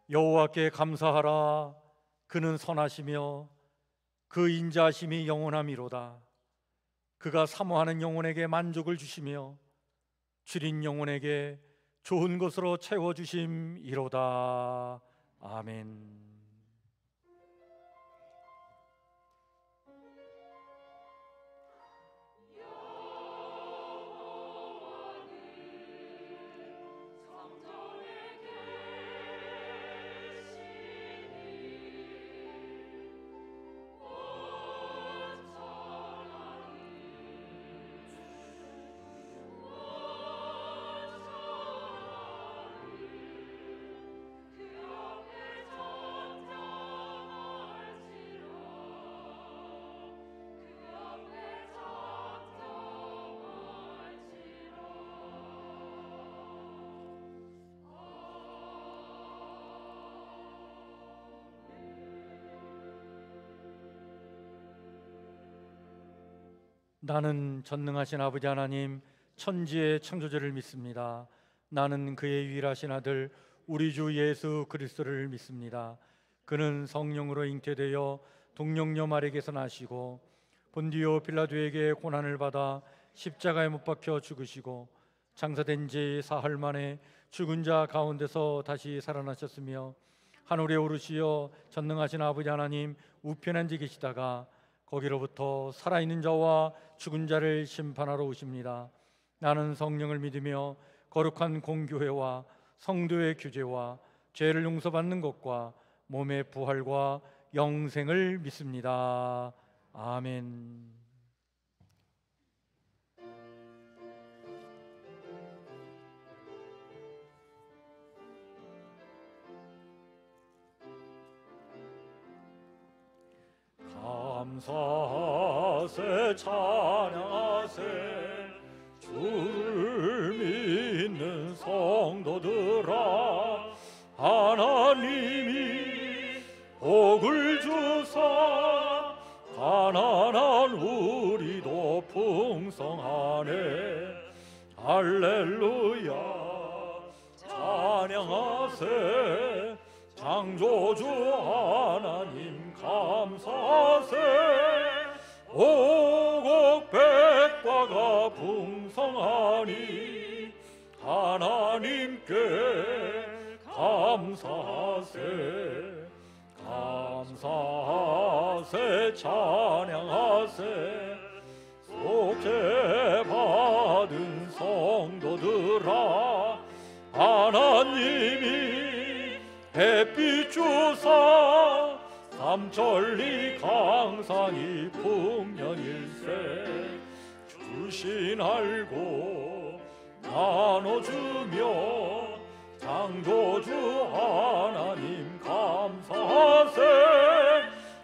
여호와께 감사하라. 그는 선하시며 그 인자하심이 영원함이로다. 그가 사모하는 영혼에게 만족을 주시며 줄인 영혼에게 좋은 것으로 채워주심이로다. 아멘. 나는 전능하신 아버지 하나님 천지의 창조주를 믿습니다. 나는 그의 유일하신 아들 우리 주 예수 그리스도를 믿습니다. 그는 성령으로 잉태되어 동정녀 마리에게서 나시고 본디오 빌라도에게 고난을 받아 십자가에 못 박혀 죽으시고 장사된 지 사흘 만에 죽은 자 가운데서 다시 살아나셨으며 하늘에 오르시어 전능하신 아버지 하나님 우편에 앉아 계시다가 거기로부터 살아있는 자와 죽은 자를 심판하러 오십니다. 나는 성령을 믿으며 거룩한 공교회와 성도의 규제와 죄를 용서받는 것과 몸의 부활과 영생을 믿습니다. 아멘. 감사하세 찬양하세 주를 믿는 성도들아 하나님이 복을 주사 가난한 우리도 풍성하네. 할렐루야 찬양하세 창조주 하나님 감사하세. 오곡백과가 풍성하니 하나님께 감사하세. 감사하세 찬양하세 속죄 받은 성도들아 하나님이 햇빛 주사 삼천리 강산이 풍년일세 주신 알고 나눠주며 창조주 하나님 감사하세.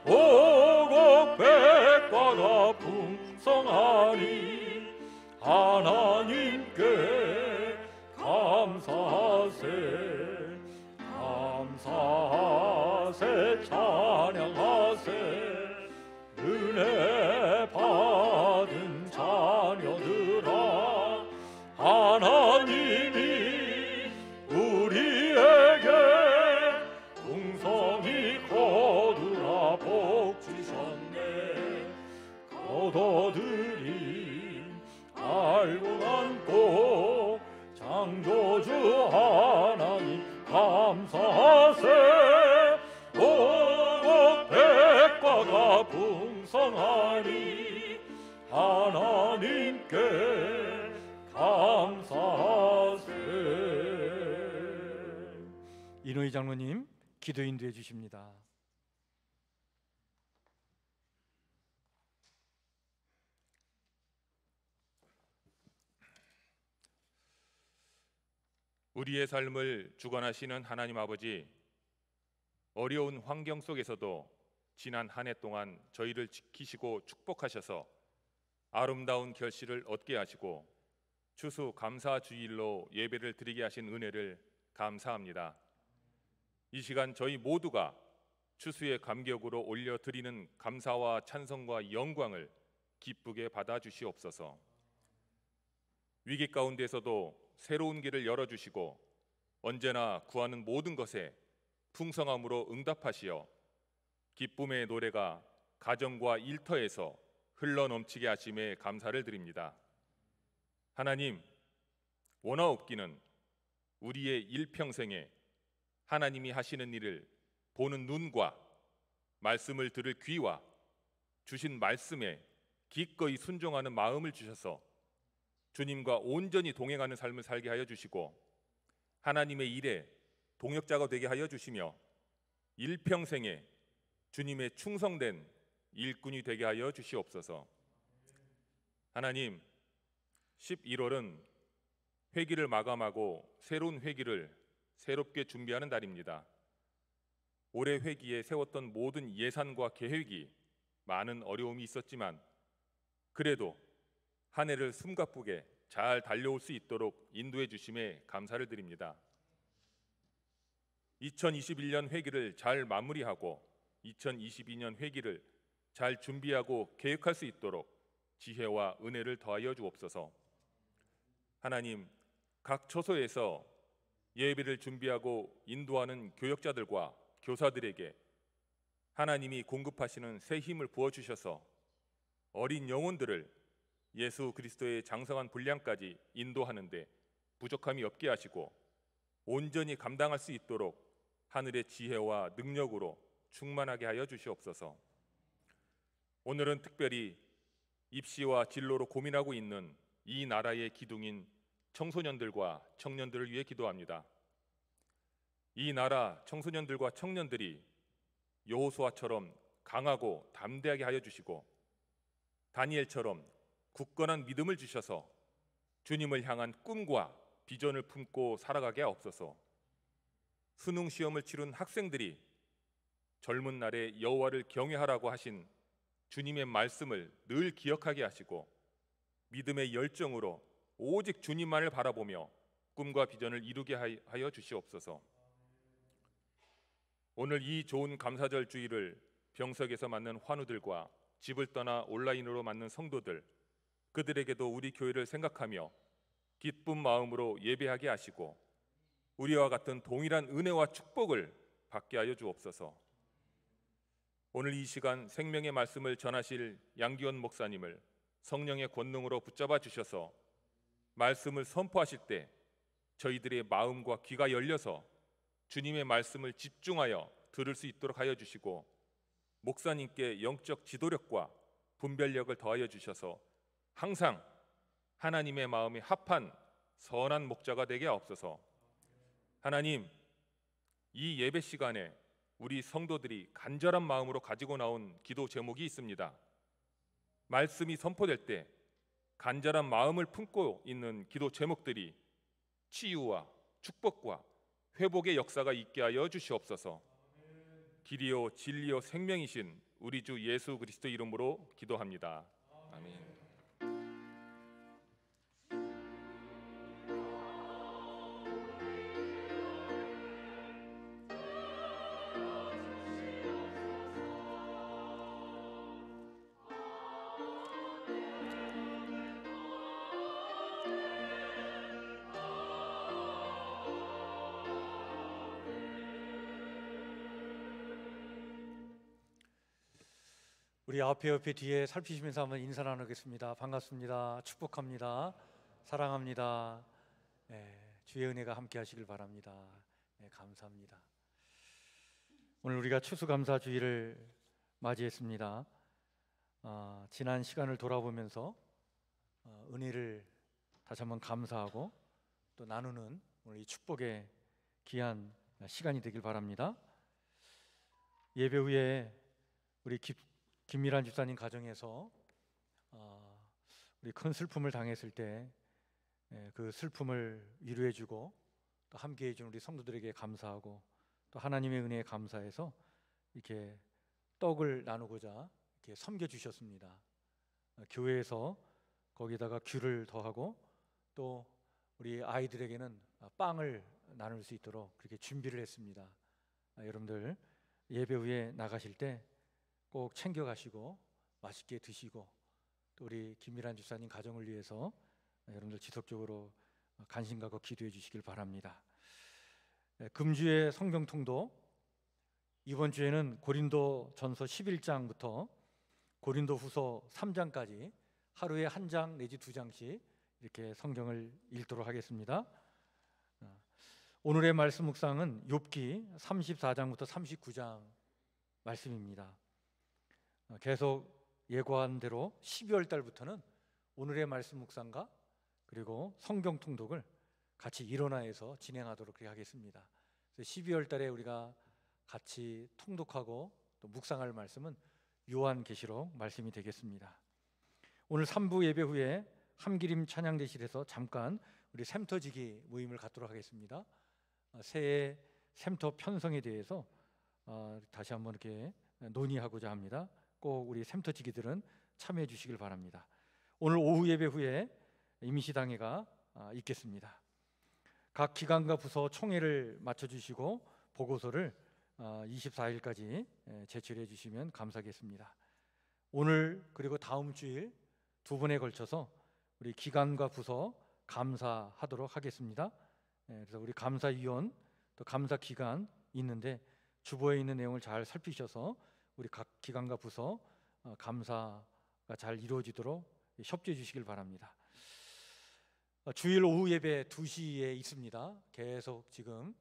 오곡백과가 풍성하니 하나님께 감사하세. 감사하세 찬양하세 은혜 받은 자녀들아 하나님이 우리에게 풍성히 거두라 복 주셨네. 거둬들인 알고 안고 창조주 하나님 감사하세. 오곡백과가 풍성하니 하나님께 감사하세. 이노희 장로님 기도 인도해 주십니다. 우리의 삶을 주관하시는 하나님 아버지, 어려운 환경 속에서도 지난 한 해 동안 저희를 지키시고 축복하셔서 아름다운 결실을 얻게 하시고 추수 감사 주일로 예배를 드리게 하신 은혜를 감사합니다. 이 시간 저희 모두가 추수의 감격으로 올려드리는 감사와 찬송과 영광을 기쁘게 받아주시옵소서. 위기 가운데서도 새로운 길을 열어주시고 언제나 구하는 모든 것에 풍성함으로 응답하시어 기쁨의 노래가 가정과 일터에서 흘러넘치게 하심에 감사를 드립니다. 하나님, 원하옵기는 우리의 일평생에 하나님이 하시는 일을 보는 눈과 말씀을 들을 귀와 주신 말씀에 기꺼이 순종하는 마음을 주셔서 주님과 온전히 동행하는 삶을 살게 하여 주시고 하나님의 일에 동역자가 되게 하여 주시며 일평생에 주님의 충성된 일꾼이 되게 하여 주시옵소서. 하나님, 11월은 회기를 마감하고 새로운 회기를 새롭게 준비하는 달입니다. 올해 회기에 세웠던 모든 예산과 계획이 많은 어려움이 있었지만 그래도 한 해를 숨가쁘게 잘 달려올 수 있도록 인도해 주심에 감사를 드립니다. 2021년 회기를 잘 마무리하고 2022년 회기를 잘 준비하고 계획할 수 있도록 지혜와 은혜를 더하여 주옵소서. 하나님, 각 처소에서 예배를 준비하고 인도하는 교역자들과 교사들에게 하나님이 공급하시는 새 힘을 부어주셔서 어린 영혼들을 예수 그리스도의 장성한 분량까지 인도하는데 부족함이 없게 하시고 온전히 감당할 수 있도록 하늘의 지혜와 능력으로 충만하게 하여 주시옵소서. 오늘은 특별히 입시와 진로로 고민하고 있는 이 나라의 기둥인 청소년들과 청년들을 위해 기도합니다. 이 나라 청소년들과 청년들이 여호수아처럼 강하고 담대하게 하여 주시고 다니엘처럼 굳건한 믿음을 주셔서 주님을 향한 꿈과 비전을 품고 살아가게 하옵소서. 수능 시험을 치른 학생들이 젊은 날에 여호와를 경외하라고 하신 주님의 말씀을 늘 기억하게 하시고 믿음의 열정으로 오직 주님만을 바라보며 꿈과 비전을 이루게 하여 주시옵소서. 오늘 이 좋은 감사절 주일을 병석에서 만난 환우들과 집을 떠나 온라인으로 만난 성도들, 그들에게도 우리 교회를 생각하며 기쁜 마음으로 예배하게 하시고 우리와 같은 동일한 은혜와 축복을 받게 하여 주옵소서. 오늘 이 시간 생명의 말씀을 전하실 양기원 목사님을 성령의 권능으로 붙잡아 주셔서 말씀을 선포하실 때 저희들의 마음과 귀가 열려서 주님의 말씀을 집중하여 들을 수 있도록 하여 주시고 목사님께 영적 지도력과 분별력을 더하여 주셔서 항상 하나님의 마음에 합한 선한 목자가 되게 하옵소서. 하나님, 이 예배 시간에 우리 성도들이 간절한 마음으로 가지고 나온 기도 제목이 있습니다. 말씀이 선포될 때 간절한 마음을 품고 있는 기도 제목들이 치유와 축복과 회복의 역사가 있게 하여 주시옵소서. 길이요 진리요 생명이신 우리 주 예수 그리스도 이름으로 기도합니다. 아멘. 우리 앞에 옆에 뒤에 살피시면서 한번 인사 나누겠습니다. 반갑습니다. 축복합니다. 사랑합니다. 주의 은혜가 함께 하시길 바랍니다. 감사합니다. 오늘 우리가 추수감사주일을 맞이했습니다. 지난 시간을 돌아보면서 은혜를 다시 한번 감사하고 또 나누는 오늘 이 축복의 귀한 시간이 되길 바랍니다. 예배 후에 우리 김미란 집사님 가정에서 우리 큰 슬픔을 당했을 때 그 슬픔을 위로해주고 또 함께해준 우리 성도들에게 감사하고 또 하나님의 은혜에 감사해서 이렇게 떡을 나누고자 이렇게 섬겨주셨습니다. 교회에서 거기다가 귤을 더하고 또 우리 아이들에게는 빵을 나눌 수 있도록 그렇게 준비를 했습니다. 여러분들 예배 후에 나가실 때 꼭 챙겨가시고 맛있게 드시고 또 우리 김미란 집사님 가정을 위해서 여러분들 지속적으로 관심 갖고 기도해 주시길 바랍니다. 금주의 성경통도 이번 주에는 고린도전서 11장부터 고린도후서 3장까지 하루에 한 장 내지 두 장씩 이렇게 성경을 읽도록 하겠습니다. 오늘의 말씀 묵상은 욥기 34장부터 39장 말씀입니다. 계속 예고한 대로 12월 달부터는 오늘의 말씀 묵상과 그리고 성경 통독을 같이 일원화해서 진행하도록 하겠습니다. 12월 달에 우리가 같이 통독하고 또 묵상할 말씀은 요한계시록 말씀이 되겠습니다. 오늘 3부 예배 후에 함기림 찬양대실에서 잠깐 우리 샘터지기 모임을 갖도록 하겠습니다. 새해 샘터 편성에 대해서 다시 한번 이렇게 논의하고자 합니다. 꼭 우리 샘터지기들은 참여해 주시길 바랍니다. 오늘 오후 예배 후에 임시당회가 있겠습니다. 각 기관과 부서 총회를 마쳐주시고 보고서를 24일까지 제출해 주시면 감사하겠습니다. 오늘 그리고 다음 주일 두 번에 걸쳐서 우리 기관과 부서 감사하도록 하겠습니다. 그래서 우리 감사위원 또 감사기관 있는데 주보에 있는 내용을 잘 살피셔서 우리 각 기관과 부서 감사가 잘 이루어지도록 협조해 주시길 바랍니다. 주일 오후 예배 2시에 있습니다. 계속 지금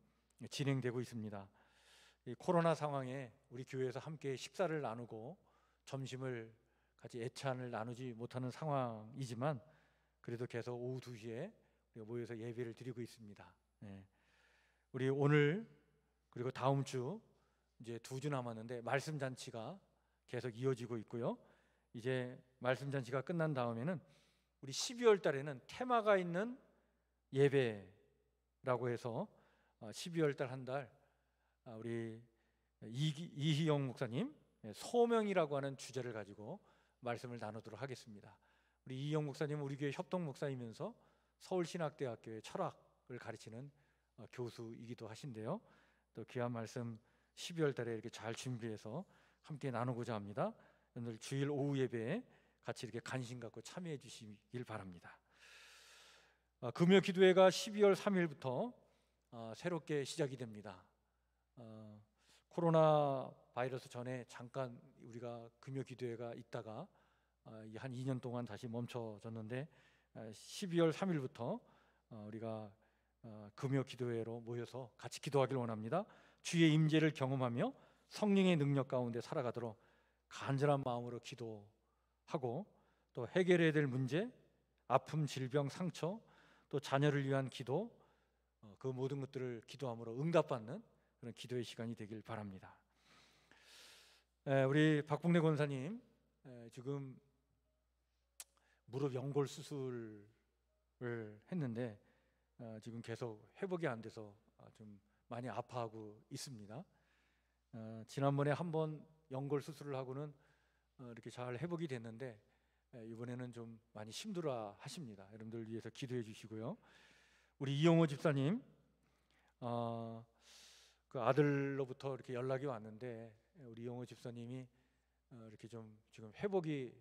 진행되고 있습니다. 이 코로나 상황에 우리 교회에서 함께 식사를 나누고 점심을 같이 애찬을 나누지 못하는 상황이지만 그래도 계속 오후 2시에 우리가 모여서 예배를 드리고 있습니다. 우리 오늘 그리고 다음 주 이제 2주 남았는데 말씀 잔치가 계속 이어지고 있고요. 이제 말씀 잔치가 끝난 다음에는 우리 12월 달에는 테마가 있는 예배라고 해서 12월 달 한 달 우리 이희영 목사님 소명이라고 하는 주제를 가지고 말씀을 나누도록 하겠습니다. 우리 이희영 목사님은 우리 교회 협동 목사이면서 서울신학대학교의 철학을 가르치는 교수이기도 하신데요. 또 귀한 말씀 12월 달에 이렇게 잘 준비해서 함께 나누고자 합니다. 오늘 주일 오후 예배에 같이 이렇게 관심 갖고 참여해 주시길 바랍니다. 금요 기도회가 12월 3일부터 새롭게 시작이 됩니다. 코로나 바이러스 전에 잠깐 우리가 금요 기도회가 있다가 한 2년 동안 다시 멈춰졌는데 12월 3일부터 우리가 금요 기도회로 모여서 같이 기도하길 원합니다. 주의 임재를 경험하며 성령의 능력 가운데 살아가도록 간절한 마음으로 기도하고 또 해결해야 될 문제, 아픔, 질병, 상처, 또 자녀를 위한 기도, 그 모든 것들을 기도함으로 응답받는 그런 기도의 시간이 되길 바랍니다. 우리 박봉래 권사님 지금 무릎 연골 수술을 했는데 지금 계속 회복이 안 돼서 좀 많이 아파하고 있습니다. 지난번에 한번 연골 수술을 하고는 이렇게 잘 회복이 됐는데 이번에는 좀 많이 힘들어 하십니다. 여러분들 위해서 기도해 주시고요. 우리 이영호 집사님 그 아들로부터 이렇게 연락이 왔는데 우리 이영호 집사님이 이렇게 좀 지금 회복이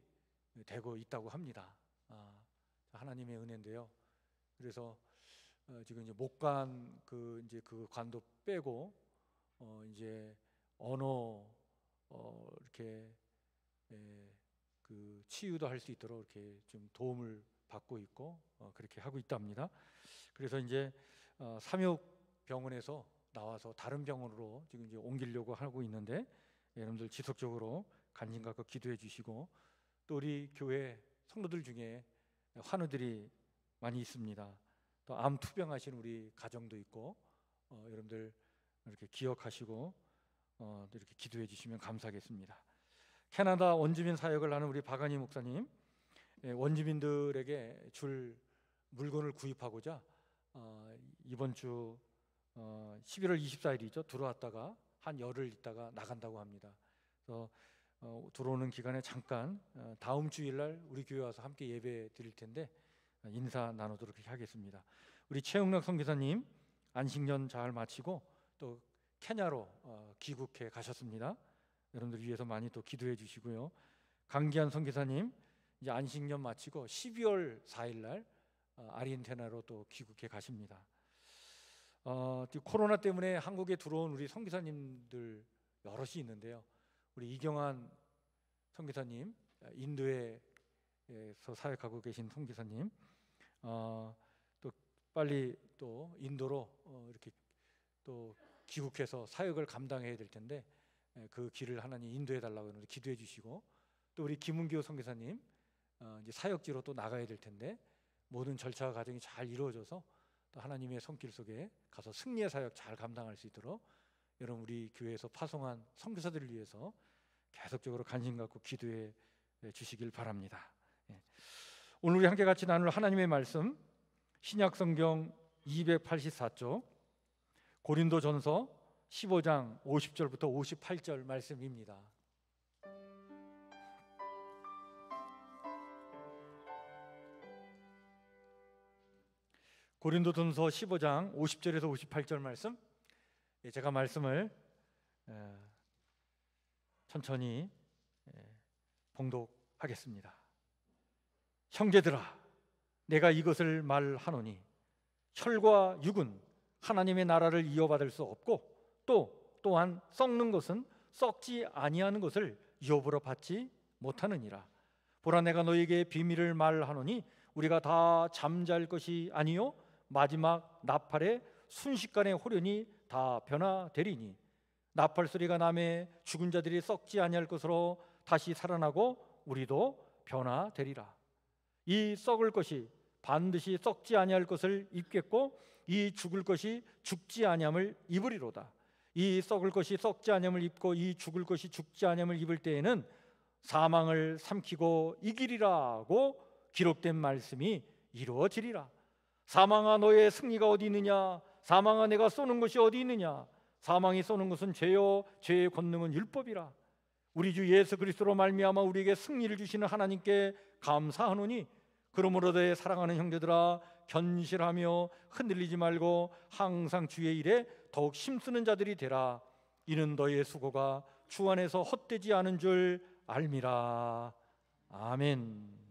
되고 있다고 합니다. 하나님의 은혜인데요. 그래서 지금 이제 목관 그 관도 빼고 이제 언어 이렇게 그 치유도 할 수 있도록 이렇게 좀 도움을 받고 있고 그렇게 하고 있답니다. 그래서 이제 삼육병원에서 나와서 다른 병원으로 지금 이제 옮기려고 하고 있는데 여러분들 지속적으로 관심 갖고 기도해 주시고 또 우리 교회 성도들 중에 환우들이 많이 있습니다. 또 암 투병하시는 우리 가정도 있고 여러분들 이렇게 기억하시고 이렇게 기도해 주시면 감사하겠습니다. 캐나다 원주민 사역을 하는 우리 박한희 목사님 원주민들에게 줄 물건을 구입하고자 이번 주 11월 24일이죠. 들어왔다가 한 열흘 있다가 나간다고 합니다. 그래서 들어오는 기간에 잠깐 다음 주일날 우리 교회 와서 함께 예배 드릴 텐데 인사 나누도록 하겠습니다. 우리 최영락 선교사님 안식년 잘 마치고 또 케냐로 귀국해 가셨습니다. 여러분들 위해서 많이 또 기도해 주시고요. 강기한 선교사님 이제 안식년 마치고 12월 4일날 아르헨티나로 또 귀국해 가십니다. 코로나 때문에 한국에 들어온 우리 선교사님들 여럿이 있는데요. 우리 이경환 선교사님, 인도에서 사역하고 계신 선교사님, 또 빨리 또 인도로 이렇게 또 귀국해서 사역을 감당해야 될 텐데 그 길을 하나님 인도해 달라고 하는데 기도해 주시고, 또 우리 김은교 선교사님 이제 사역지로 또 나가야 될 텐데 모든 절차와 과정이 잘 이루어져서 또 하나님의 손길 속에 가서 승리의 사역 잘 감당할 수 있도록 여러분 우리 교회에서 파송한 선교사들을 위해서 계속적으로 관심 갖고 기도해 주시길 바랍니다. 오늘 우리 함께 같이 나눌 하나님의 말씀, 신약성경 284쪽 고린도전서 15장 50절부터 58절 말씀입니다. 고린도전서 15장 50절에서 58절 말씀, 제가 말씀을 천천히 봉독하겠습니다. 형제들아, 내가 이것을 말하노니 혈과 육은 하나님의 나라를 이어받을 수 없고 또한 썩는 것은 썩지 아니하는 것을 유업으로 받지 못하느니라. 보라, 내가 너에게 비밀을 말하노니 우리가 다 잠잘 것이 아니요 마지막 나팔의 순식간에 호련히 다 변화되리니 나팔 소리가 나매 죽은 자들이 썩지 아니할 것으로 다시 살아나고 우리도 변화되리라. 이 썩을 것이 반드시 썩지 아니할 것을 입겠고 이 죽을 것이 죽지 아니함을 입으리로다. 이 썩을 것이 썩지 아니함을 입고 이 죽을 것이 죽지 아니함을 입을 때에는 사망을 삼키고 이기리라고 기록된 말씀이 이루어지리라. 사망아, 너의 승리가 어디 있느냐? 사망아, 내가 쏘는 것이 어디 있느냐? 사망이 쏘는 것은 죄요 죄의 권능은 율법이라. 우리 주 예수 그리스도로 말미암아 우리에게 승리를 주시는 하나님께 감사하노니 그러므로 내 사랑하는 형제들아, 견실하며 흔들리지 말고 항상 주의 일에 더욱 힘쓰는 자들이 되라. 이는 너의 수고가 주 안에서 헛되지 않은 줄 알미라. 아멘.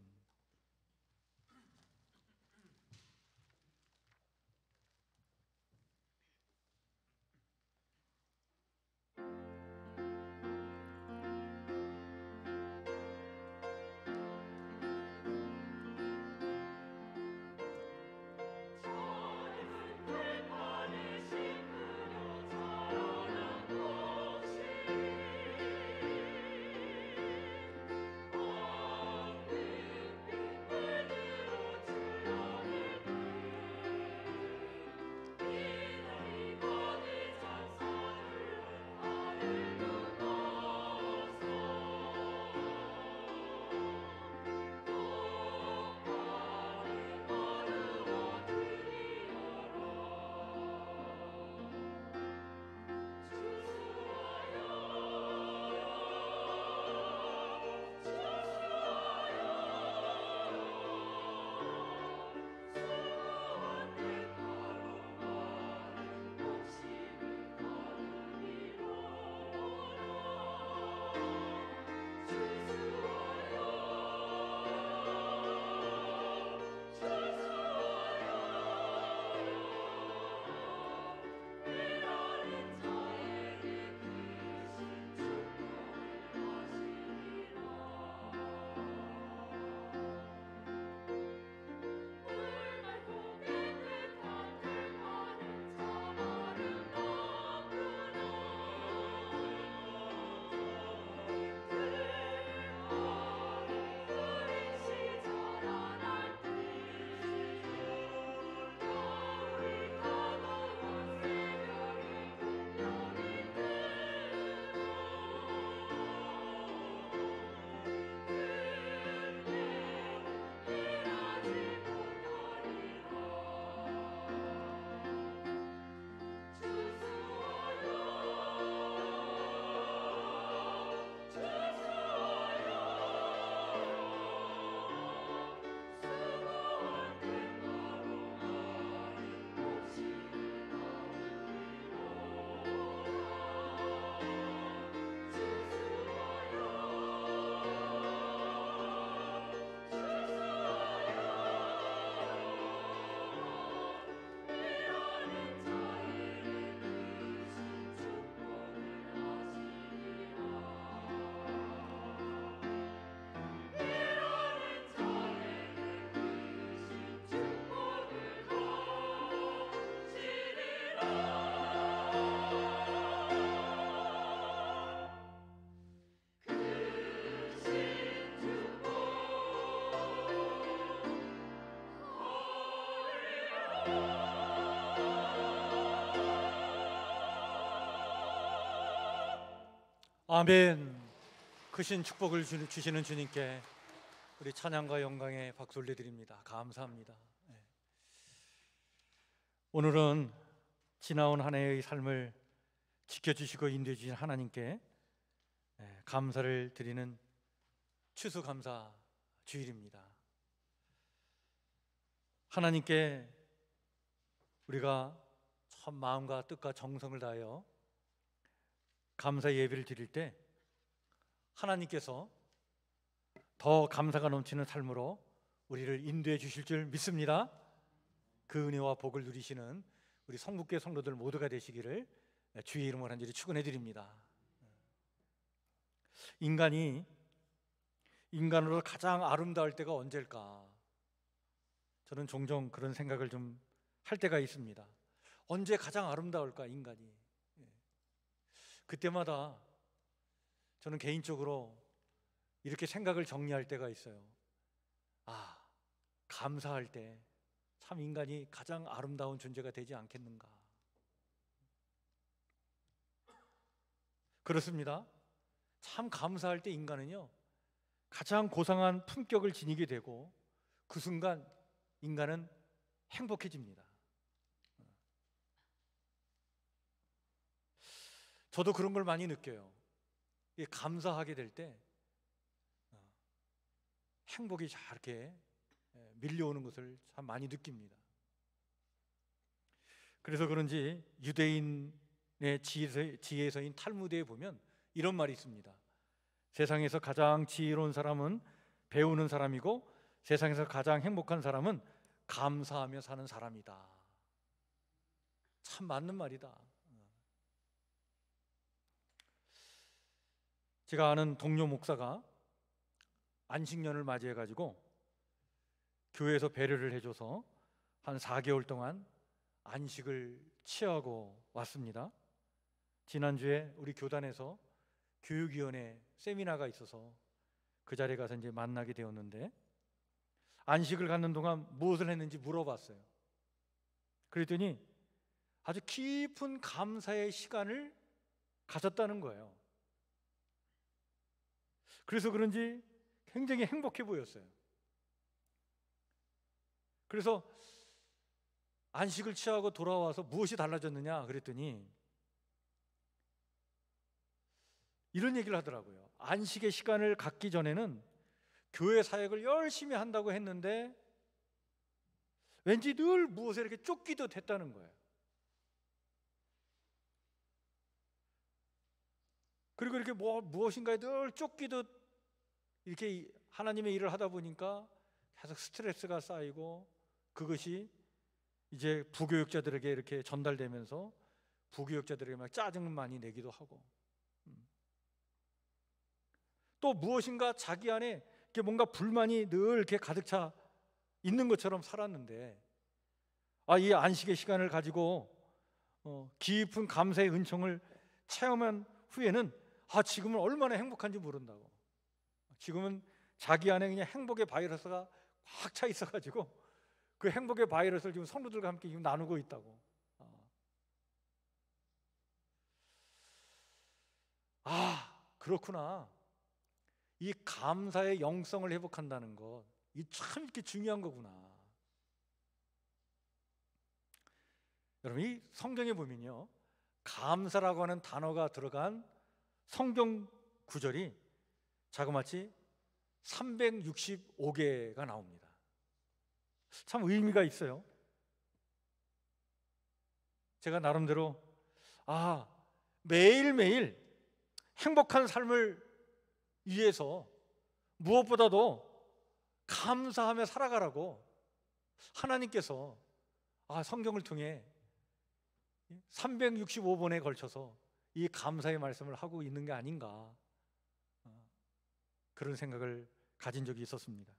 아멘. 크신 축복을 주시는 주님께 우리 찬양과 영광에 박수 올려드립니다. 감사합니다. 네. 오늘은 지나온 한 해의 삶을 지켜주시고 인도해 주신 하나님께 감사를 드리는 추수감사 주일입니다. 하나님께 우리가 참 마음과 뜻과 정성을 다하여 감사 예배를 드릴 때 하나님께서 더 감사가 넘치는 삶으로 우리를 인도해 주실 줄 믿습니다. 그 은혜와 복을 누리시는 우리 성북교회 성도들 모두가 되시기를 주의 이름으로 간절히 축원해 드립니다. 인간이 인간으로 가장 아름다울 때가 언제일까? 저는 종종 그런 생각을 좀 할 때가 있습니다. 언제 가장 아름다울까 인간이? 그때마다 저는 개인적으로 이렇게 생각을 정리할 때가 있어요. 감사할 때 참 인간이 가장 아름다운 존재가 되지 않겠는가? 그렇습니다. 참 감사할 때 인간은요 가장 고상한 품격을 지니게 되고 그 순간 인간은 행복해집니다. 저도 그런 걸 많이 느껴요. 감사하게 될 때 행복이 이렇게 밀려오는 것을 참 많이 느낍니다. 그래서 그런지 유대인의 지혜서인 탈무드에 보면 이런 말이 있습니다. 세상에서 가장 지혜로운 사람은 배우는 사람이고 세상에서 가장 행복한 사람은 감사하며 사는 사람이다. 참 맞는 말이다. 제가 아는 동료 목사가 안식년을 맞이해가지고 교회에서 배려를 해줘서 한 4개월 동안 안식을 취하고 왔습니다. 지난주에 우리 교단에서 교육위원회 세미나가 있어서 그 자리에 가서 이제 만나게 되었는데 안식을 갖는 동안 무엇을 했는지 물어봤어요. 그랬더니 아주 깊은 감사의 시간을 가졌다는 거예요. 그래서 그런지 굉장히 행복해 보였어요. 그래서 안식을 취하고 돌아와서 무엇이 달라졌느냐 그랬더니 이런 얘기를 하더라고요. 안식의 시간을 갖기 전에는 교회 사역을 열심히 한다고 했는데 왠지 늘 무엇에 이렇게 쫓기듯 했다는 거예요. 그리고 이렇게 무엇인가에 늘 쫓기듯 이렇게 하나님의 일을 하다 보니까 계속 스트레스가 쌓이고 그것이 이제 부교육자들에게 이렇게 전달되면서 부교육자들에게 막 짜증을 많이 내기도 하고 또 무엇인가 자기 안에 이렇게 뭔가 불만이 늘 이렇게 가득 차 있는 것처럼 살았는데 이 안식의 시간을 가지고 깊은 감사의 은총을 체험한 후에는 지금은 얼마나 행복한지 모른다고. 지금은 자기 안에 그냥 행복의 바이러스가 꽉 차 있어가지고 그 행복의 바이러스를 지금 성도들과 함께 지금 나누고 있다고. 그렇구나. 이 감사의 영성을 회복한다는 것, 이 참 이렇게 중요한 거구나. 여러분, 이 성경에 보면요, 감사라고 하는 단어가 들어간 성경 구절이 자그마치 365개가 나옵니다. 참 의미가 있어요. 제가 나름대로 매일매일 행복한 삶을 위해서 무엇보다도 감사하며 살아가라고 하나님께서 성경을 통해 365번에 걸쳐서 이 감사의 말씀을 하고 있는 게 아닌가, 그런 생각을 가진 적이 있었습니다.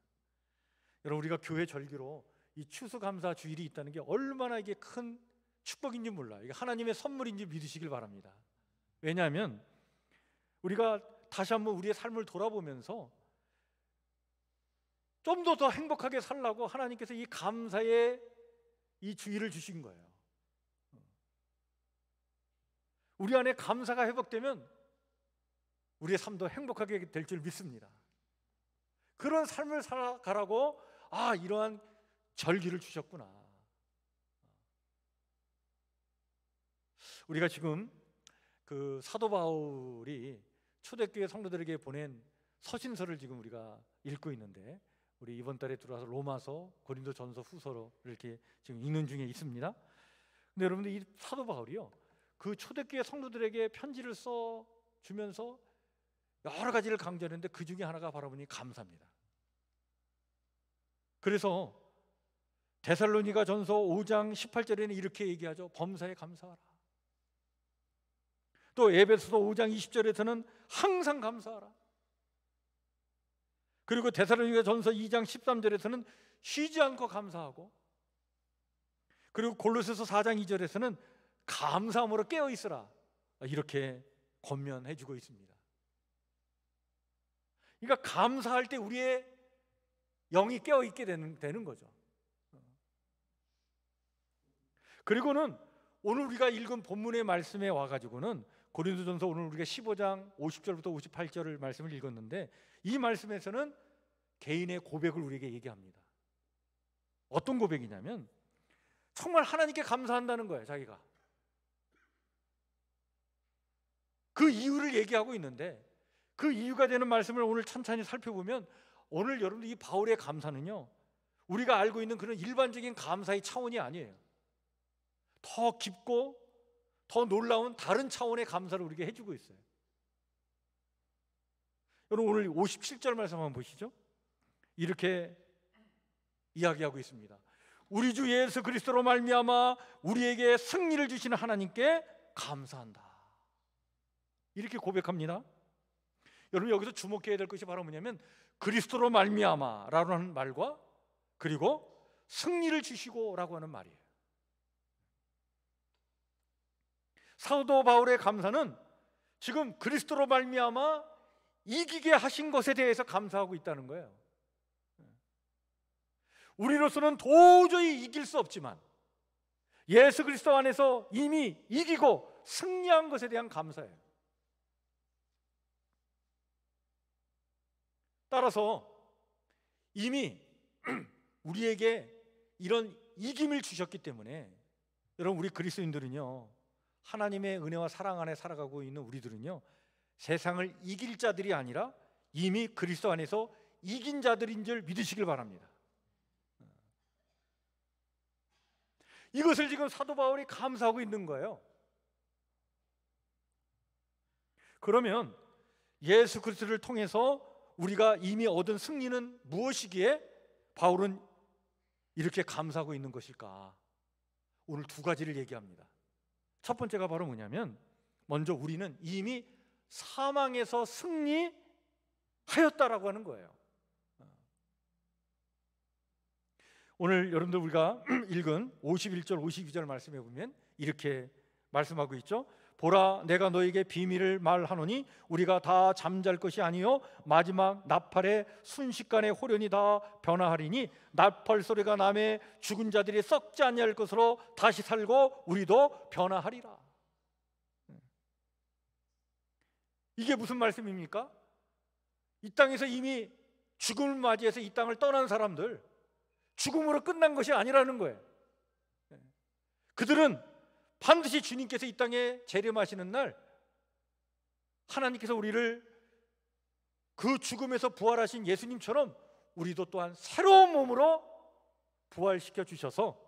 여러분, 우리가 교회 절기로 이 추수감사 주일이 있다는 게 얼마나 이게 큰 축복인지 몰라요. 이게 하나님의 선물인지 믿으시길 바랍니다. 왜냐하면 우리가 다시 한번 우리의 삶을 돌아보면서 좀 더 행복하게 살라고 하나님께서 이 감사의 이 주의를 주신 거예요. 우리 안에 감사가 회복되면 우리의 삶도 행복하게 될 줄 믿습니다. 그런 삶을 살아가라고 이러한 절기를 주셨구나. 우리가 지금 그 사도 바울이 초대교회 성도들에게 보낸 서신서를 지금 우리가 읽고 있는데, 우리 이번 달에 들어와서 로마서, 고린도전서, 후서로 이렇게 지금 읽는 중에 있습니다. 근데 여러분들, 이 사도 바울이요, 그 초대교회 성도들에게 편지를 써 주면서 여러 가지를 강조했는데 그 중에 하나가 바로 보니 감사입니다. 그래서 데살로니가 전서 5장 18절에는 이렇게 얘기하죠. 범사에 감사하라. 또 에베소서 5장 20절에서는 항상 감사하라. 그리고 데살로니가 전서 2장 13절에서는 쉬지 않고 감사하고, 그리고 골로새서 4장 2절에서는 감사함으로 깨어 있으라, 이렇게 권면해 주고 있습니다. 그러니까 감사할 때 우리의 영이 깨어 있게 되는 거죠. 그리고는 오늘 우리가 읽은 본문의 말씀에 와가지고는 고린도전서, 오늘 우리가 15장 50절부터 58절을 말씀을 읽었는데, 이 말씀에서는 개인의 고백을 우리에게 얘기합니다. 어떤 고백이냐면 정말 하나님께 감사한다는 거예요. 자기가 그 이유를 얘기하고 있는데, 그 이유가 되는 말씀을 오늘 찬찬히 살펴보면, 오늘 여러분들 이 바울의 감사는요, 우리가 알고 있는 그런 일반적인 감사의 차원이 아니에요. 더 깊고 더 놀라운 다른 차원의 감사를 우리에게 해주고 있어요. 여러분, 오늘 57절 말씀 한번 보시죠. 이렇게 이야기하고 있습니다. 우리 주 예수 그리스도로 말미암아 우리에게 승리를 주시는 하나님께 감사한다, 이렇게 고백합니다. 여러분, 여기서 주목해야 될 것이 바로 뭐냐면, 그리스도로 말미암아라고 하는 말과 그리고 승리를 주시고라고 하는 말이에요. 사도 바울의 감사는 지금 그리스도로 말미암아 이기게 하신 것에 대해서 감사하고 있다는 거예요. 우리로서는 도저히 이길 수 없지만 예수 그리스도 안에서 이미 이기고 승리한 것에 대한 감사예요. 따라서 이미 우리에게 이런 이김을 주셨기 때문에, 여러분, 우리 그리스도인들은요, 하나님의 은혜와 사랑 안에 살아가고 있는 우리들은요, 세상을 이길 자들이 아니라 이미 그리스도 안에서 이긴 자들인 줄 믿으시길 바랍니다. 이것을 지금 사도 바울이 감사하고 있는 거예요. 그러면 예수 그리스도를 통해서 우리가 이미 얻은 승리는 무엇이기에 바울은 이렇게 감사하고 있는 것일까? 오늘 두 가지를 얘기합니다. 첫 번째가 바로 뭐냐면, 먼저 우리는 이미 사망에서 승리하였다라고 하는 거예요. 오늘 여러분들 우리가 읽은 51절 52절 말씀해 보면 이렇게 말씀하고 있죠. 보라, 내가 너에게 비밀을 말하노니 우리가 다 잠잘 것이 아니요 마지막 나팔의 순식간에 호련히 다 변화하리니, 나팔 소리가 나매 죽은 자들이 썩지 아니할 것으로 다시 살고 우리도 변화하리라. 이게 무슨 말씀입니까? 이 땅에서 이미 죽음을 맞이해서 이 땅을 떠난 사람들, 죽음으로 끝난 것이 아니라는 거예요. 그들은 반드시 주님께서 이 땅에 재림하시는 날 하나님께서 우리를 그 죽음에서 부활하신 예수님처럼 우리도 또한 새로운 몸으로 부활시켜 주셔서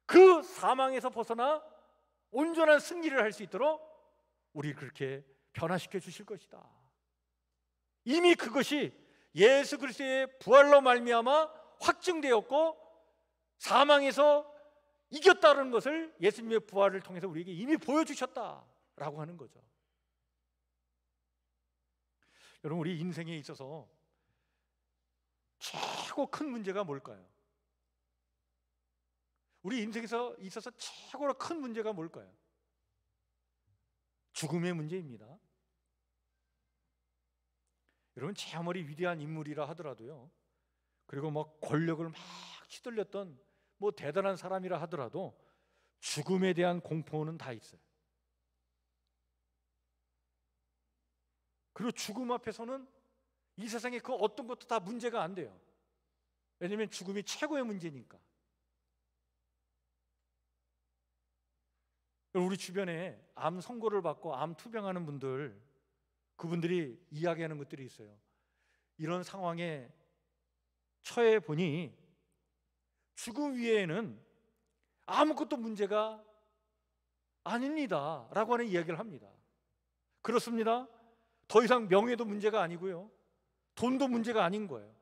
그 사망에서 벗어나 온전한 승리를 할 수 있도록 우리를 그렇게 변화시켜 주실 것이다. 이미 그것이 예수 그리스도의 부활로 말미암아 확증되었고, 사망에서 이겼다는 것을 예수님의 부활을 통해서 우리에게 이미 보여주셨다라고 하는 거죠. 여러분, 우리 인생에 있어서 최고 큰 문제가 뭘까요? 우리 인생에서 있어서 최고로 큰 문제가 뭘까요? 죽음의 문제입니다. 여러분, 제 아무리 위대한 인물이라 하더라도요, 그리고 막 권력을 막 휘둘렸던 뭐 대단한 사람이라 하더라도 죽음에 대한 공포는 다 있어요. 그리고 죽음 앞에서는 이 세상에 그 어떤 것도 다 문제가 안 돼요. 왜냐하면 죽음이 최고의 문제니까. 우리 주변에 암 선고를 받고 암 투병하는 분들, 그분들이 이야기하는 것들이 있어요. 이런 상황에 처해 보니 죽음 위에는 아무것도 문제가 아닙니다 라고 하는 이야기를 합니다. 그렇습니다. 더 이상 명예도 문제가 아니고요, 돈도 문제가 아닌 거예요.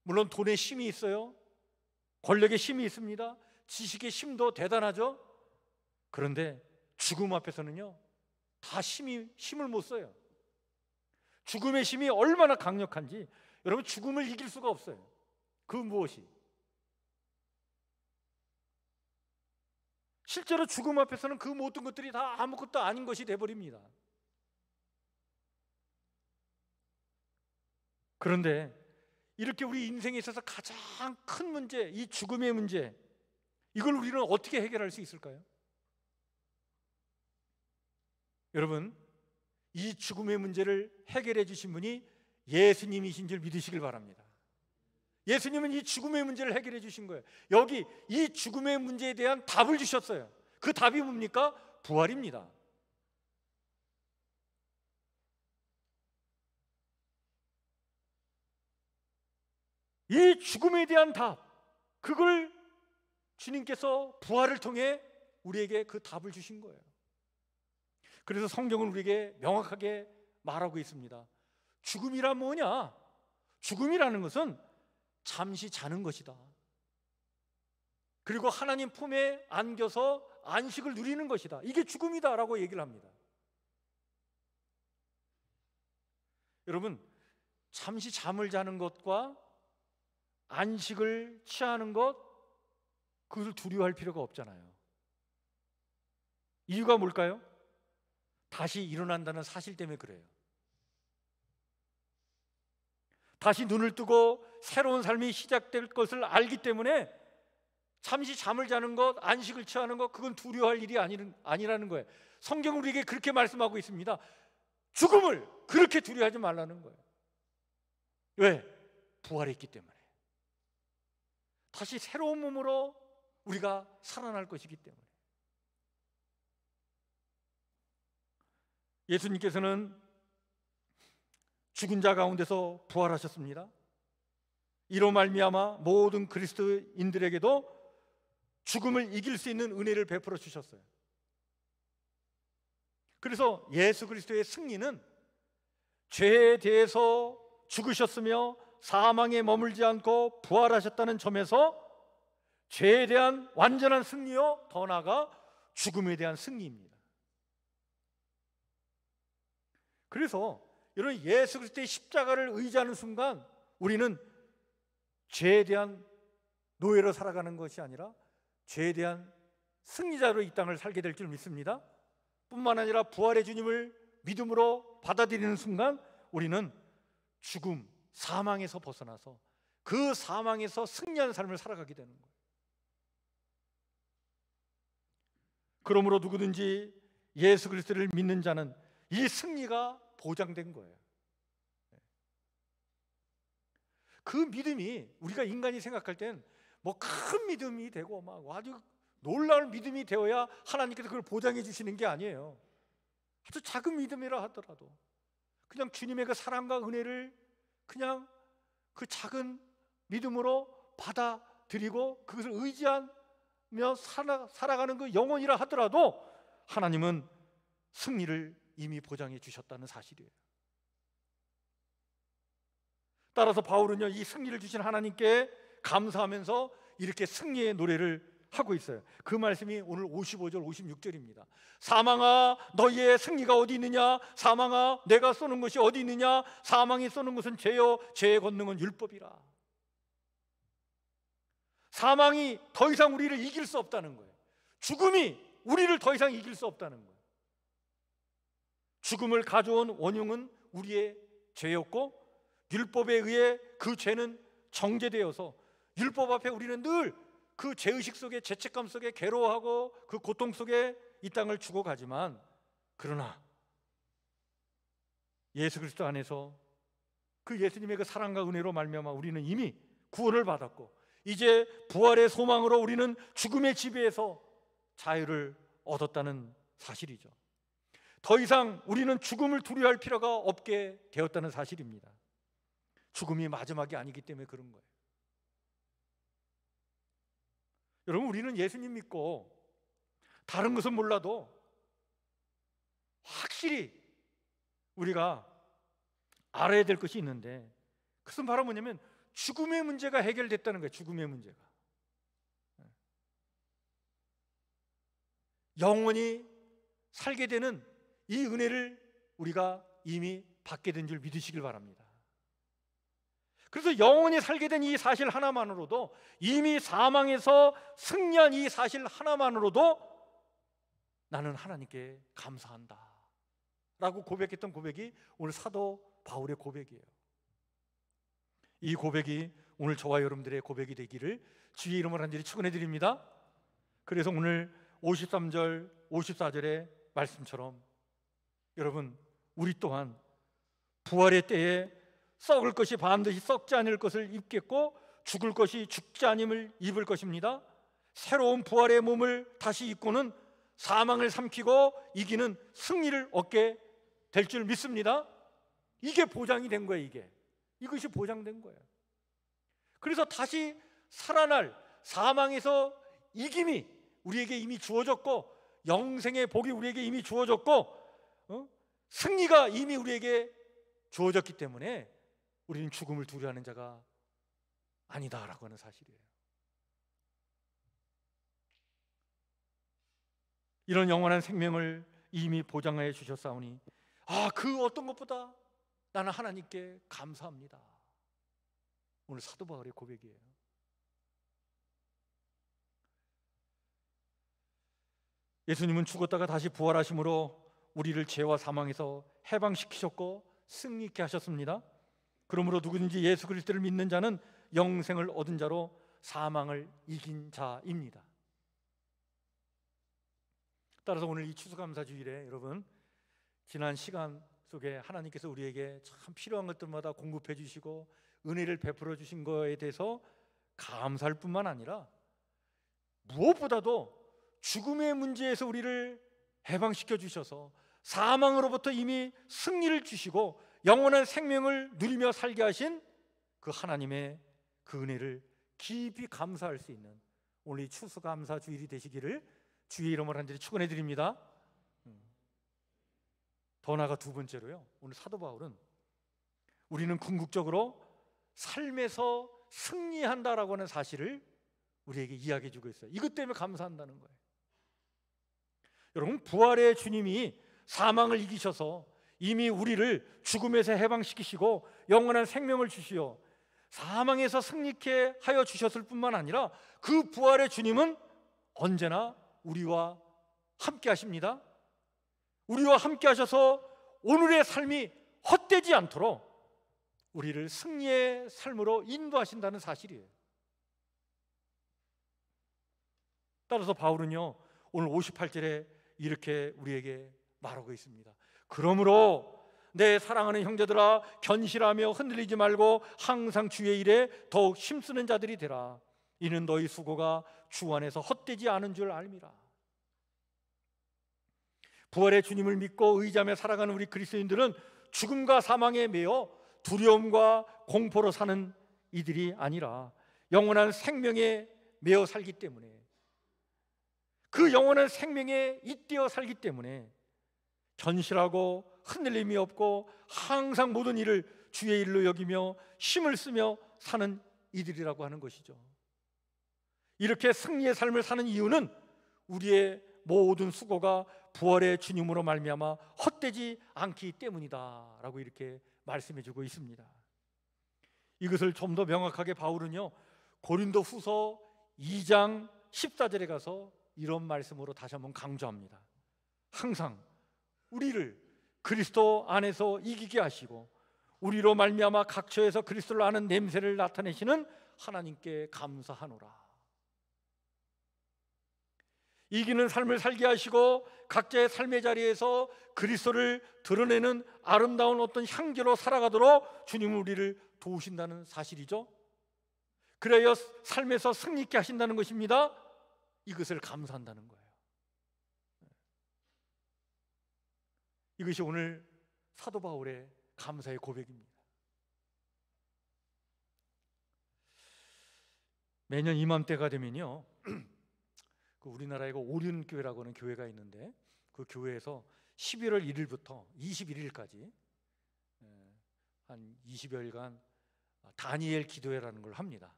물론 돈에 힘이 있어요. 권력에 힘이 있습니다. 지식의 힘도 대단하죠. 그런데 죽음 앞에서는요, 다 힘을 못 써요. 죽음의 힘이 얼마나 강력한지 여러분, 죽음을 이길 수가 없어요. 그 무엇이? 실제로 죽음 앞에서는 그 모든 것들이 다 아무것도 아닌 것이 돼버립니다. 그런데 이렇게 우리 인생에 있어서 가장 큰 문제, 이 죽음의 문제, 이걸 우리는 어떻게 해결할 수 있을까요? 여러분, 이 죽음의 문제를 해결해 주신 분이 예수님이신 줄 믿으시길 바랍니다. 예수님은 이 죽음의 문제를 해결해 주신 거예요. 여기 이 죽음의 문제에 대한 답을 주셨어요. 그 답이 뭡니까? 부활입니다. 이 죽음에 대한 답, 그걸 주님께서 부활을 통해 우리에게 그 답을 주신 거예요. 그래서 성경은 우리에게 명확하게 말하고 있습니다. 죽음이란 뭐냐? 죽음이라는 것은 잠시 자는 것이다. 그리고 하나님 품에 안겨서 안식을 누리는 것이다. 이게 죽음이다라고 얘기를 합니다. 여러분, 잠시 잠을 자는 것과 안식을 취하는 것, 그것을 두려워할 필요가 없잖아요. 이유가 뭘까요? 다시 일어난다는 사실 때문에 그래요. 다시 눈을 뜨고 새로운 삶이 시작될 것을 알기 때문에 잠시 잠을 자는 것, 안식을 취하는 것, 그건 두려워할 일이 아니라는 거예요. 성경은 우리에게 그렇게 말씀하고 있습니다. 죽음을 그렇게 두려워하지 말라는 거예요. 왜? 부활했기 때문에. 다시 새로운 몸으로 우리가 살아날 것이기 때문에. 예수님께서는 죽은 자 가운데서 부활하셨습니다. 이로 말미암아 모든 그리스도인들에게도 죽음을 이길 수 있는 은혜를 베풀어 주셨어요. 그래서 예수 그리스도의 승리는 죄에 대해서 죽으셨으며 사망에 머물지 않고 부활하셨다는 점에서 죄에 대한 완전한 승리요, 더 나아가 죽음에 대한 승리입니다. 그래서 여러분, 예수 그리스도의 십자가를 의지하는 순간 우리는 죄에 대한 노예로 살아가는 것이 아니라 죄에 대한 승리자로 이 땅을 살게 될 줄 믿습니다. 뿐만 아니라 부활의 주님을 믿음으로 받아들이는 순간 우리는 죽음, 사망에서 벗어나서 그 사망에서 승리하는 삶을 살아가게 되는 거예요. 그러므로 누구든지 예수 그리스도를 믿는 자는 이 승리가 보장된 거예요. 그 믿음이 우리가 인간이 생각할 땐 뭐 큰 믿음이 되고 막 아주 놀라운 믿음이 되어야 하나님께서 그걸 보장해 주시는 게 아니에요. 아주 작은 믿음이라 하더라도 그냥 주님의 그 사랑과 은혜를 그냥 그 작은 믿음으로 받아들이고 그것을 의지하며 살아가는 그 영혼이라 하더라도 하나님은 승리를 이미 보장해 주셨다는 사실이에요. 따라서 바울은요, 이 승리를 주신 하나님께 감사하면서 이렇게 승리의 노래를 하고 있어요. 그 말씀이 오늘 55절 56절입니다. 사망아 너희의 승리가 어디 있느냐? 사망아 내가 쏘는 것이 어디 있느냐? 사망이 쏘는 것은 죄요 죄의 권능은 율법이라. 사망이 더 이상 우리를 이길 수 없다는 거예요. 죽음이 우리를 더 이상 이길 수 없다는 거예요. 죽음을 가져온 원흉은 우리의 죄였고 율법에 의해 그 죄는 정죄되어서 율법 앞에 우리는 늘 그 죄의식 속에, 죄책감 속에 괴로워하고 그 고통 속에 이 땅을 죽어가지만, 그러나 예수 그리스도 안에서 그 예수님의 그 사랑과 은혜로 말미암아 우리는 이미 구원을 받았고, 이제 부활의 소망으로 우리는 죽음의 지배에서 자유를 얻었다는 사실이죠. 더 이상 우리는 죽음을 두려워할 필요가 없게 되었다는 사실입니다. 죽음이 마지막이 아니기 때문에 그런 거예요. 여러분, 우리는 예수님 믿고 다른 것은 몰라도 확실히 우리가 알아야 될 것이 있는데, 그것은 바로 뭐냐면 죽음의 문제가 해결됐다는 거예요. 죽음의 문제가 영원히 살게 되는 이 은혜를 우리가 이미 받게 된 줄 믿으시길 바랍니다. 그래서 영원히 살게 된 이 사실 하나만으로도, 이미 사망에서 승리한 이 사실 하나만으로도 나는 하나님께 감사한다 라고 고백했던 고백이 오늘 사도 바울의 고백이에요. 이 고백이 오늘 저와 여러분들의 고백이 되기를 주의 이름으로 간절히 축원해 드립니다. 그래서 오늘 53절 54절의 말씀처럼 여러분, 우리 또한 부활의 때에 썩을 것이 반드시 썩지 않을 것을 입겠고 죽을 것이 죽지 않음을 입을 것입니다. 새로운 부활의 몸을 다시 입고는 사망을 삼키고 이기는 승리를 얻게 될 줄 믿습니다. 이게 보장이 된 거예요. 이것이 보장된 거예요. 그래서 다시 살아날 사망에서 이김이 우리에게 이미 주어졌고, 영생의 복이 우리에게 이미 주어졌고, 승리가 이미 우리에게 주어졌기 때문에 우리는 죽음을 두려워하는 자가 아니다라고 하는 사실이에요. 이런 영원한 생명을 이미 보장하여 주셨사오니 그 어떤 것보다 나는 하나님께 감사합니다. 오늘 사도 바울의 고백이에요. 예수님은 죽었다가 다시 부활하심으로 우리를 죄와 사망에서 해방시키셨고 승리케 하셨습니다. 그러므로 누구든지 예수 그리스도를 믿는 자는 영생을 얻은 자로 사망을 이긴 자입니다. 따라서 오늘 이 추수감사 주일에 여러분, 지난 시간 속에 하나님께서 우리에게 참 필요한 것들마다 공급해 주시고 은혜를 베풀어 주신 거에 대해서 감사할 뿐만 아니라, 무엇보다도 죽음의 문제에서 우리를 해방시켜 주셔서 사망으로부터 이미 승리를 주시고 영원한 생명을 누리며 살게 하신 그 하나님의 그 은혜를 깊이 감사할 수 있는 오늘 이 추수감사 주일이 되시기를 주의 이름으로 간절히 축원해 드립니다. 더 나아가 두 번째로요, 오늘 사도 바울은 우리는 궁극적으로 삶에서 승리한다라고 하는 사실을 우리에게 이야기해 주고 있어요. 이것 때문에 감사한다는 거예요. 여러분, 부활의 주님이 사망을 이기셔서 이미 우리를 죽음에서 해방시키시고 영원한 생명을 주시어 사망에서 승리케 하여 주셨을 뿐만 아니라, 그 부활의 주님은 언제나 우리와 함께 하십니다. 우리와 함께 하셔서 오늘의 삶이 헛되지 않도록 우리를 승리의 삶으로 인도하신다는 사실이에요. 따라서 바울은요, 오늘 58절에 이렇게 우리에게 말하고 있습니다. 그러므로 내 사랑하는 형제들아, 견실하며 흔들리지 말고 항상 주의 일에 더욱 힘쓰는 자들이 되라. 이는 너희 수고가 주 안에서 헛되지 않은 줄 알미라. 부활의 주님을 믿고 의지하며 살아가는 우리 그리스도인들은 죽음과 사망에 매여 두려움과 공포로 사는 이들이 아니라 영원한 생명에 매여 살기 때문에, 그 영원한 생명에 잇대어 살기 때문에 견실하고 흔들림이 없고 항상 모든 일을 주의 일로 여기며 힘을 쓰며 사는 이들이라고 하는 것이죠. 이렇게 승리의 삶을 사는 이유는 우리의 모든 수고가 부활의 주님으로 말미암아 헛되지 않기 때문이다 라고 이렇게 말씀해 주고 있습니다. 이것을 좀 더 명확하게 바울은요, 고린도 후서 2장 14절에 가서 이런 말씀으로 다시 한번 강조합니다. 항상 우리를 그리스도 안에서 이기게 하시고 우리로 말미암아 각처에서 그리스도를 아는 냄새를 나타내시는 하나님께 감사하노라. 이기는 삶을 살게 하시고 각자의 삶의 자리에서 그리스도를 드러내는 아름다운 어떤 향기로 살아가도록 주님은 우리를 도우신다는 사실이죠. 그래야 삶에서 승리 있게 하신다는 것입니다. 이것을 감사한다는 거예요. 이것이 오늘 사도 바울의 감사의 고백입니다. 매년 이맘때가 되면요, 그 우리나라에 오륜교회라고 하는 교회가 있는데 그 교회에서 11월 1일부터 21일까지 한 20여일간 다니엘 기도회라는 걸 합니다.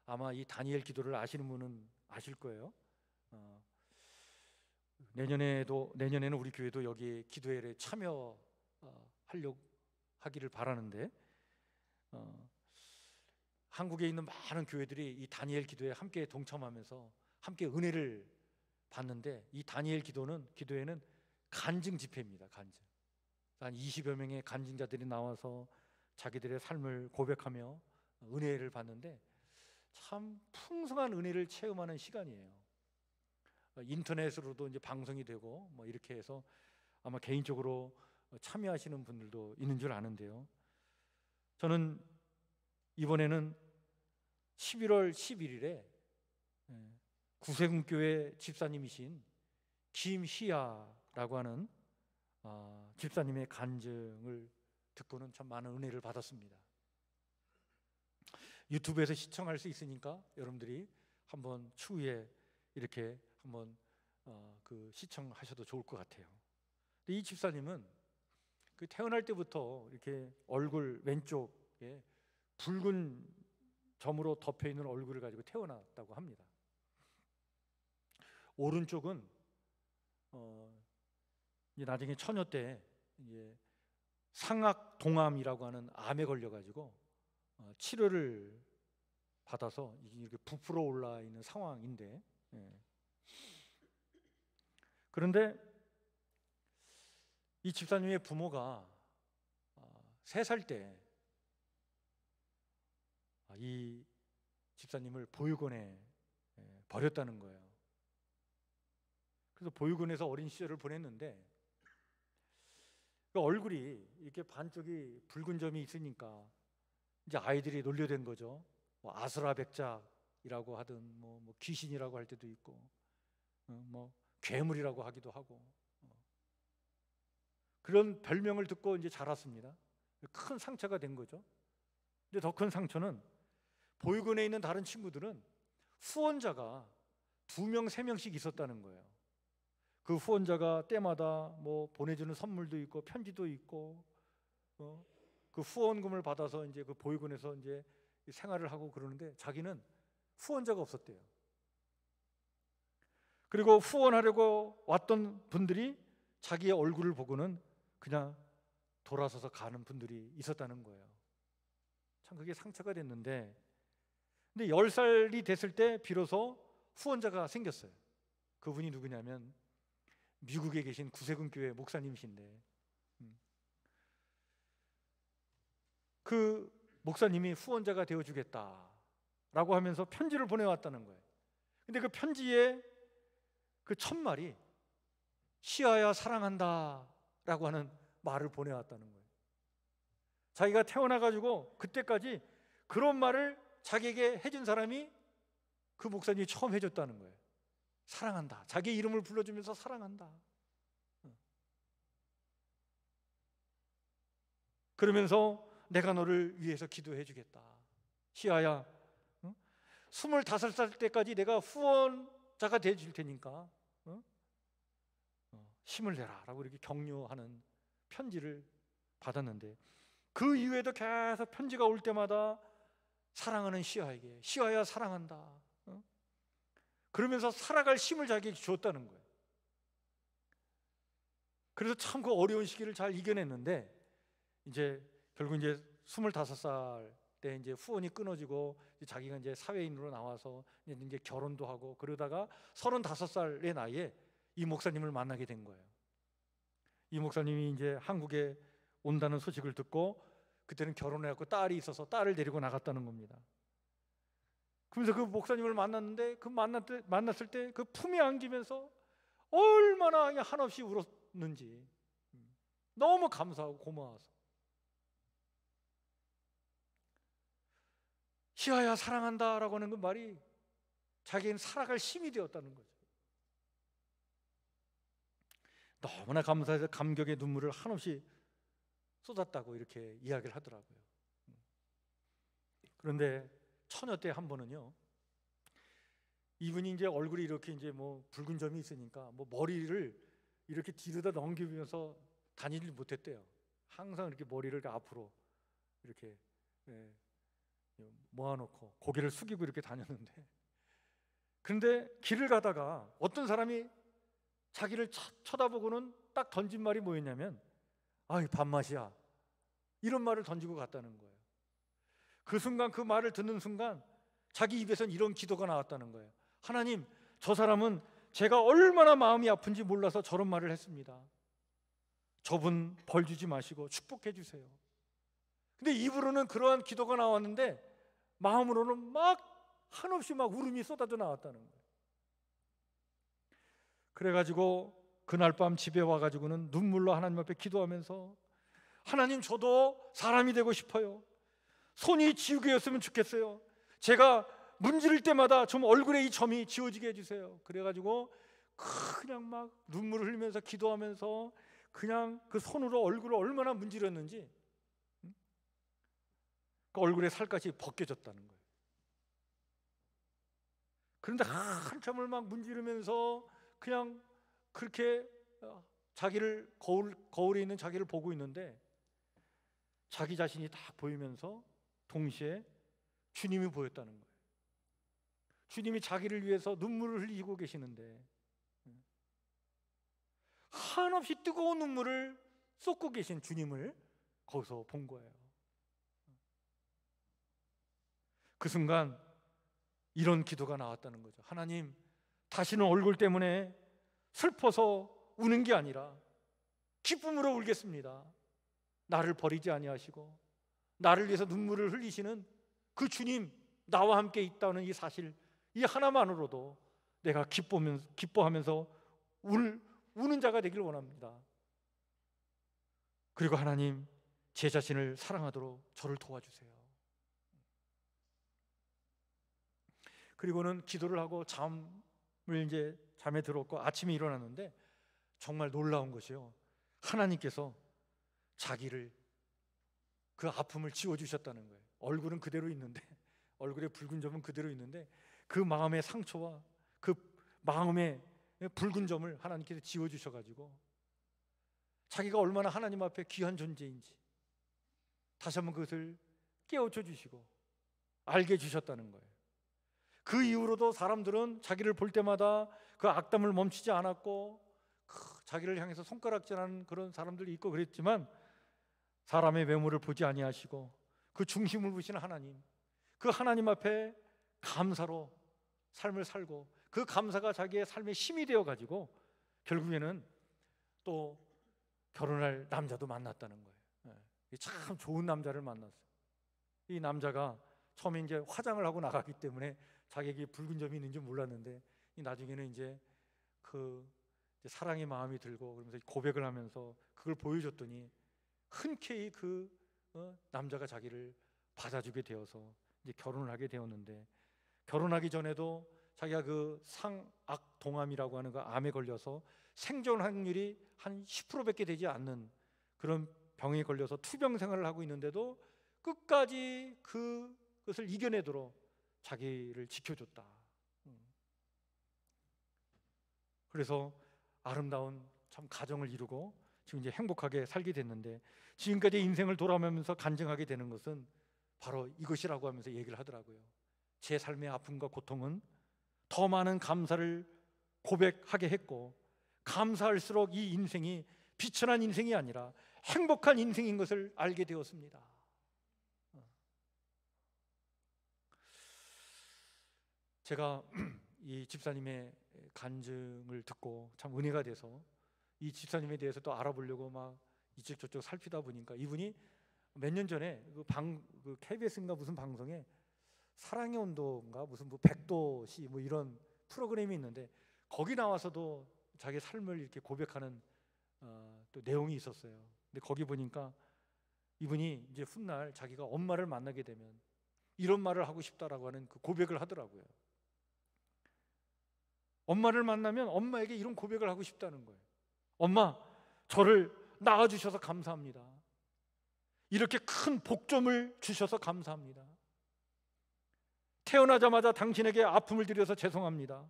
아마 이 다니엘 기도를 아시는 분은 아실 거예요. 내년에는 우리 교회도 여기 기도회에 참여하려고 하기를 바라는데, 한국에 있는 많은 교회들이 이 다니엘 기도에 함께 동참하면서 함께 은혜를 받는데, 이 다니엘 기도회는 간증 집회입니다. 간증. 한 20여 명의 간증자들이 나와서 자기들의 삶을 고백하며 은혜를 받는데 참 풍성한 은혜를 체험하는 시간이에요. 인터넷으로도 이제 방송이 되고 뭐 이렇게 해서 아마 개인적으로 참여하시는 분들도 있는 줄 아는데요. 저는 이번에는 11월 11일에 구세군교회 집사님이신 김희아라고 하는 집사님의 간증을 듣고는 참 많은 은혜를 받았습니다. 유튜브에서 시청할 수 있으니까 여러분들이 한번 추후에 이렇게 한번 그 시청하셔도 좋을 것 같아요. 근데 이 집사님은 그 태어날 때부터 이렇게 얼굴 왼쪽에 붉은 점으로 덮여 있는 얼굴을 가지고 태어났다고 합니다. 오른쪽은 이제 나중에 처녀 때 이제 상악동암이라고 하는 암에 걸려가지고 치료를 받아서 이렇게 부풀어 올라 있는 상황인데, 그런데 이 집사님의 부모가 3살 때 이 집사님을 보육원에 버렸다는 거예요. 그래서 보육원에서 어린 시절을 보냈는데 그 얼굴이 이렇게 반쪽이 붉은 점이 있으니까 이제 아이들이 놀려댄 거죠. 뭐 아수라백작이라고 하든 뭐 귀신이라고 할 때도 있고 뭐 괴물이라고 하기도 하고 그런 별명을 듣고 이제 자랐습니다. 큰 상처가 된 거죠. 근데 더 큰 상처는 보육원에 있는 다른 친구들은 후원자가 2명, 3명씩 있었다는 거예요. 그 후원자가 때마다 뭐 보내주는 선물도 있고 편지도 있고 그 후원금을 받아서 이제 그 보육원에서 이제 생활을 하고 그러는데 자기는 후원자가 없었대요. 그리고 후원하려고 왔던 분들이 자기의 얼굴을 보고는 그냥 돌아서서 가는 분들이 있었다는 거예요. 참 그게 상처가 됐는데, 근데 10살이 됐을 때 비로소 후원자가 생겼어요. 그분이 누구냐면 미국에 계신 구세군교회 목사님이신데, 그 목사님이 후원자가 되어주겠다라고 하면서 편지를 보내왔다는 거예요. 근데 그 편지에 그 첫 말이 시아야 사랑한다 라고 하는 말을 보내왔다는 거예요. 자기가 태어나가지고 그때까지 그런 말을 자기에게 해준 사람이 그 목사님이 처음 해줬다는 거예요. 사랑한다. 자기 이름을 불러주면서 사랑한다. 그러면서 내가 너를 위해서 기도해 주겠다. 시아야, 25살 때까지 내가 후원자가 돼 줄 테니까 힘을 내라 라고 이렇게 격려하는 편지를 받았는데, 그 이후에도 계속 편지가 올 때마다 사랑하는 시아에게 시아야 사랑한다 그러면서 살아갈 힘을 자기에게 주었다는 거예요. 그래서 참 그 어려운 시기를 잘 이겨냈는데, 이제 결국 이제 25살 때 이제 후원이 끊어지고 자기가 이제 사회인으로 나와서 이제 결혼도 하고 그러다가 35살의 나이에 이 목사님을 만나게 된 거예요. 이 목사님이 이제 한국에 온다는 소식을 듣고 그때는 결혼해갖고 딸이 있어서 딸을 데리고 나갔다는 겁니다. 그러면서 그 목사님을 만났는데 만났을 때 그 품에 안기면서 얼마나 그냥 한없이 울었는지, 너무 감사하고 고마워서. 희아야 사랑한다라고 하는 그 말이 자기는 살아갈 힘이 되었다는 거죠. 너무나 감사해서 감격의 눈물을 한없이 쏟았다고 이렇게 이야기를 하더라고요. 그런데 처녀 때 한 번은요, 이분이 이제 얼굴이 이렇게 이제 뭐 붉은 점이 있으니까 뭐 머리를 이렇게 뒤로다 넘기면서 다니질 못했대요. 항상 이렇게 머리를 이렇게 앞으로 이렇게 모아놓고 고개를 숙이고 이렇게 다녔는데, 그런데 길을 가다가 어떤 사람이 자기를 쳐다보고는 딱 던진 말이 뭐였냐면, 아이 밥맛이야, 이런 말을 던지고 갔다는 거예요. 그 순간, 그 말을 듣는 순간 자기 입에선 이런 기도가 나왔다는 거예요. 하나님, 저 사람은 제가 얼마나 마음이 아픈지 몰라서 저런 말을 했습니다. 저분 벌 주지 마시고 축복해 주세요. 근데 입으로는 그러한 기도가 나왔는데 마음으로는 막 한없이 막 울음이 쏟아져 나왔다는 거예요. 그래가지고 그날 밤 집에 와가지고는 눈물로 하나님 앞에 기도하면서, 하나님, 저도 사람이 되고 싶어요. 손이 지우개였으면 좋겠어요. 제가 문지를 때마다 좀 얼굴에 이 점이 지워지게 해주세요. 그래가지고 그냥 막 눈물을 흘리면서 기도하면서 그냥 그 손으로 얼굴을 얼마나 문지렀는지 그 얼굴에 살갗이 벗겨졌다는 거예요. 그런데 한참을 막 문지르면서 그냥 그렇게 자기를 거울에 있는 자기를 보고 있는데, 자기 자신이 딱 보이면서 동시에 주님이 보였다는 거예요. 주님이 자기를 위해서 눈물을 흘리고 계시는데 한없이 뜨거운 눈물을 쏟고 계신 주님을 거기서 본 거예요. 그 순간 이런 기도가 나왔다는 거죠. 하나님, 다시는 얼굴 때문에 슬퍼서 우는 게 아니라 기쁨으로 울겠습니다. 나를 버리지 아니하시고 나를 위해서 눈물을 흘리시는 그 주님, 나와 함께 있다는 이 사실, 이 하나만으로도 내가 기뻐하면서 우는 자가 되길 원합니다. 그리고 하나님, 제 자신을 사랑하도록 저를 도와주세요. 그리고는 기도를 하고 잠에 들었고 아침에 일어났는데 정말 놀라운 것이요, 하나님께서 자기를, 그 아픔을 지워주셨다는 거예요. 얼굴은 그대로 있는데, 얼굴에 붉은 점은 그대로 있는데 그 마음의 상처와 그 마음의 붉은 점을 하나님께서 지워주셔가지고 자기가 얼마나 하나님 앞에 귀한 존재인지 다시 한번 그것을 깨우쳐 주시고 알게 해주셨다는 거예요. 그 이후로도 사람들은 자기를 볼 때마다 그 악담을 멈추지 않았고 자기를 향해서 손가락질하는 그런 사람들이 있고 그랬지만, 사람의 외모를 보지 아니하시고 그 중심을 보시는 하나님, 그 하나님 앞에 감사로 삶을 살고 그 감사가 자기의 삶의 힘이 되어가지고 결국에는 또 결혼할 남자도 만났다는 거예요. 참 좋은 남자를 만났어요. 이 남자가 처음에 이제 화장을 하고 나가기 때문에 자기에게 붉은 점이 있는지 몰랐는데, 나중에는 이제 사랑의 마음이 들고 그러면서 고백을 하면서 그걸 보여줬더니 흔쾌히 남자가 자기를 받아주게 되어서 이제 결혼을 하게 되었는데, 결혼하기 전에도 자기가 그 상악동암이라고 하는 그 암에 걸려서 생존 확률이 한 10%밖에 되지 않는 그런 병에 걸려서 투병 생활을 하고 있는데도 끝까지 그것을 이겨내도록 자기를 지켜줬다. 그래서 아름다운 참 가정을 이루고 지금 이제 행복하게 살게 됐는데, 지금까지 인생을 돌아보면서 간증하게 되는 것은 바로 이것이라고 하면서 얘기를 하더라고요. 제 삶의 아픔과 고통은 더 많은 감사를 고백하게 했고, 감사할수록 이 인생이 비천한 인생이 아니라 행복한 인생인 것을 알게 되었습니다. 제가 이 집사님의 간증을 듣고 참 은혜가 돼서 이 집사님에 대해서 또 알아보려고 막 이쪽 저쪽 살피다 보니까 이분이 몇 년 전에 그 KBS인가 무슨 방송에 사랑의 온도인가 무슨 뭐 100도씨 뭐 이런 프로그램이 있는데 거기 나와서도 자기 삶을 이렇게 고백하는 또 내용이 있었어요. 근데 거기 보니까 이분이 이제 훗날 자기가 엄마를 만나게 되면 이런 말을 하고 싶다라고 하는 그 고백을 하더라고요. 엄마를 만나면 엄마에게 이런 고백을 하고 싶다는 거예요. 엄마, 저를 낳아주셔서 감사합니다. 이렇게 큰 복점을 주셔서 감사합니다. 태어나자마자 당신에게 아픔을 드려서 죄송합니다.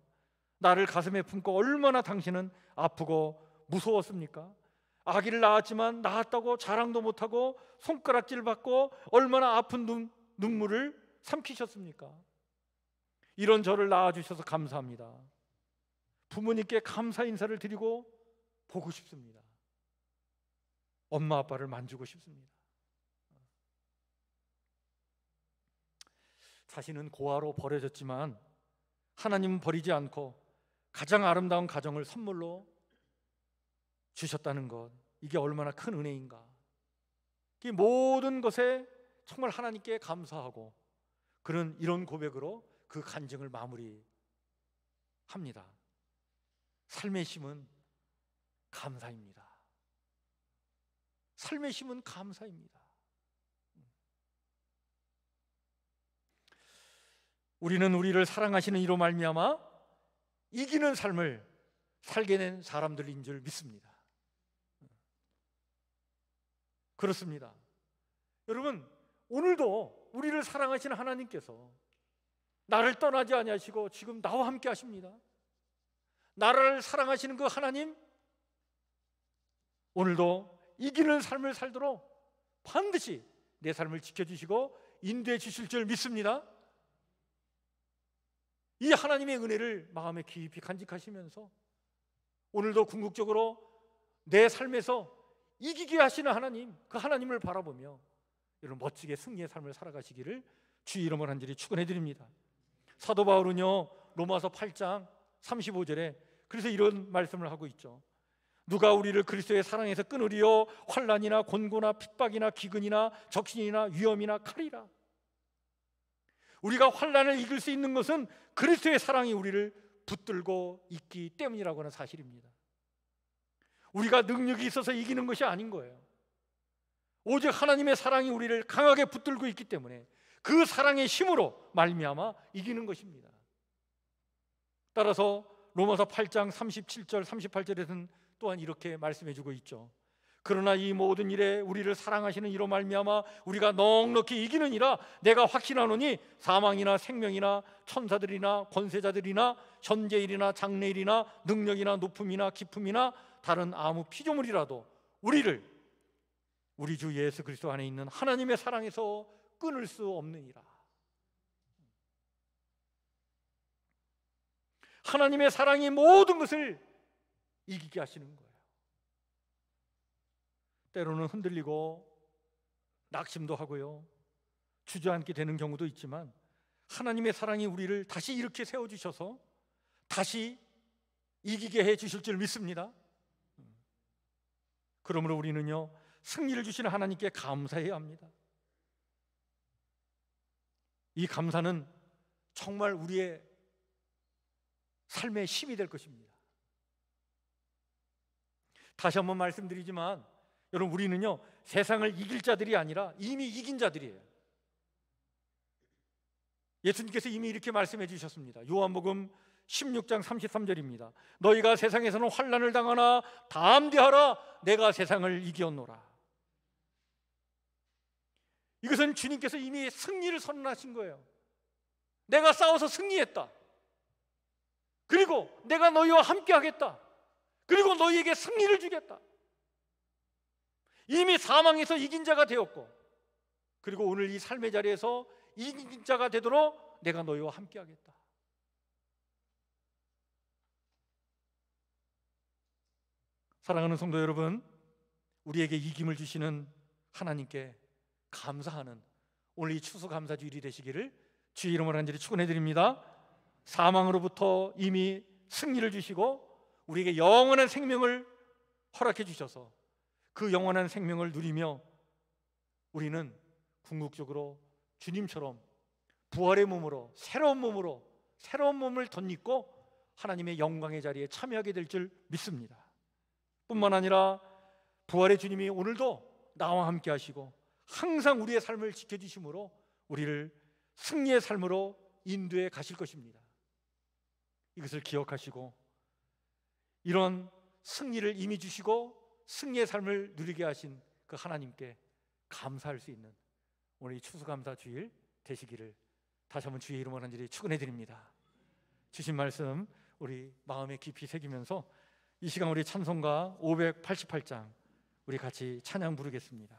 나를 가슴에 품고 얼마나 당신은 아프고 무서웠습니까? 아기를 낳았지만 낳았다고 자랑도 못하고 손가락질 받고 얼마나 아픈 눈물을 삼키셨습니까? 이런 저를 낳아주셔서 감사합니다. 부모님께 감사 인사를 드리고 보고 싶습니다. 엄마 아빠를 만지고 싶습니다. 자신은 고아로 버려졌지만 하나님은 버리지 않고 가장 아름다운 가정을 선물로 주셨다는 것, 이게 얼마나 큰 은혜인가. 이 모든 것에 정말 하나님께 감사하고 그런 이런 고백으로 그 간증을 마무리합니다. 삶의 힘은 감사입니다. 삶의 힘은 감사입니다. 우리는 우리를 사랑하시는 이로 말미암아 이기는 삶을 살게 된 사람들인 줄 믿습니다. 그렇습니다. 여러분, 오늘도 우리를 사랑하시는 하나님께서 나를 떠나지 아니하시고 지금 나와 함께 하십니다. 나를 사랑하시는 그 하나님, 오늘도 이기는 삶을 살도록 반드시 내 삶을 지켜주시고 인도해 주실 줄 믿습니다. 이 하나님의 은혜를 마음에 깊이 간직하시면서 오늘도 궁극적으로 내 삶에서 이기게 하시는 하나님, 그 하나님을 바라보며 여러분 멋지게 승리의 삶을 살아가시기를 주의 이름으로 간절히 축원해 드립니다. 사도 바울은요, 로마서 8장 35절에 그래서 이런 말씀을 하고 있죠. 누가 우리를 그리스도의 사랑에서 끊으리요? 환난이나 곤고나 핍박이나 기근이나 적신이나 위험이나 칼이라. 우리가 환난을 이길 수 있는 것은 그리스도의 사랑이 우리를 붙들고 있기 때문이라고 하는 사실입니다. 우리가 능력이 있어서 이기는 것이 아닌 거예요. 오직 하나님의 사랑이 우리를 강하게 붙들고 있기 때문에 그 사랑의 힘으로 말미암아 이기는 것입니다. 따라서 로마서 8장 37절 38절에서는 또한 이렇게 말씀해주고 있죠. 그러나 이 모든 일에 우리를 사랑하시는 이로 말미암아 우리가 넉넉히 이기느니라. 내가 확신하노니 사망이나 생명이나 천사들이나 권세자들이나 현재일이나 장래일이나 능력이나 높음이나 깊음이나 다른 아무 피조물이라도 우리를 우리 주 예수 그리스도 안에 있는 하나님의 사랑에서 끊을 수 없느니라. 하나님의 사랑이 모든 것을 이기게 하시는 거예요. 때로는 흔들리고 낙심도 하고요, 주저앉게 되는 경우도 있지만 하나님의 사랑이 우리를 다시 이렇게 세워주셔서 다시 이기게 해주실 줄 믿습니다. 그러므로 우리는요, 승리를 주시는 하나님께 감사해야 합니다. 이 감사는 정말 우리의 삶의 힘이 될 것입니다. 다시 한번 말씀드리지만 여러분, 우리는요 세상을 이길 자들이 아니라 이미 이긴 자들이에요. 예수님께서 이미 이렇게 말씀해 주셨습니다. 요한복음 16장 33절입니다. 너희가 세상에서는 환난을 당하나 담대하라, 내가 세상을 이겼노라. 이것은 주님께서 이미 승리를 선언하신 거예요. 내가 싸워서 승리했다. 그리고 내가 너희와 함께 하겠다. 그리고 너희에게 승리를 주겠다. 이미 사망에서 이긴 자가 되었고, 그리고 오늘 이 삶의 자리에서 이긴 자가 되도록 내가 너희와 함께 하겠다. 사랑하는 성도 여러분, 우리에게 이김을 주시는 하나님께 감사하는 오늘 이 추수감사주일이 되시기를 주의 이름으로 간절히 축원해 드립니다. 사망으로부터 이미 승리를 주시고 우리에게 영원한 생명을 허락해 주셔서 그 영원한 생명을 누리며 우리는 궁극적으로 주님처럼 부활의 몸으로, 새로운 몸을 덧입고 하나님의 영광의 자리에 참여하게 될 줄 믿습니다. 뿐만 아니라 부활의 주님이 오늘도 나와 함께 하시고 항상 우리의 삶을 지켜주심으로 우리를 승리의 삶으로 인도해 가실 것입니다. 이것을 기억하시고 이런 승리를 이미 주시고 승리의 삶을 누리게 하신 그 하나님께 감사할 수 있는 오늘 이 추수감사 주일 되시기를 다시 한번 주의 이름으로 간절히 축원해 드립니다. 주신 말씀 우리 마음에 깊이 새기면서 이 시간 우리 찬송가 588장 우리 같이 찬양 부르겠습니다.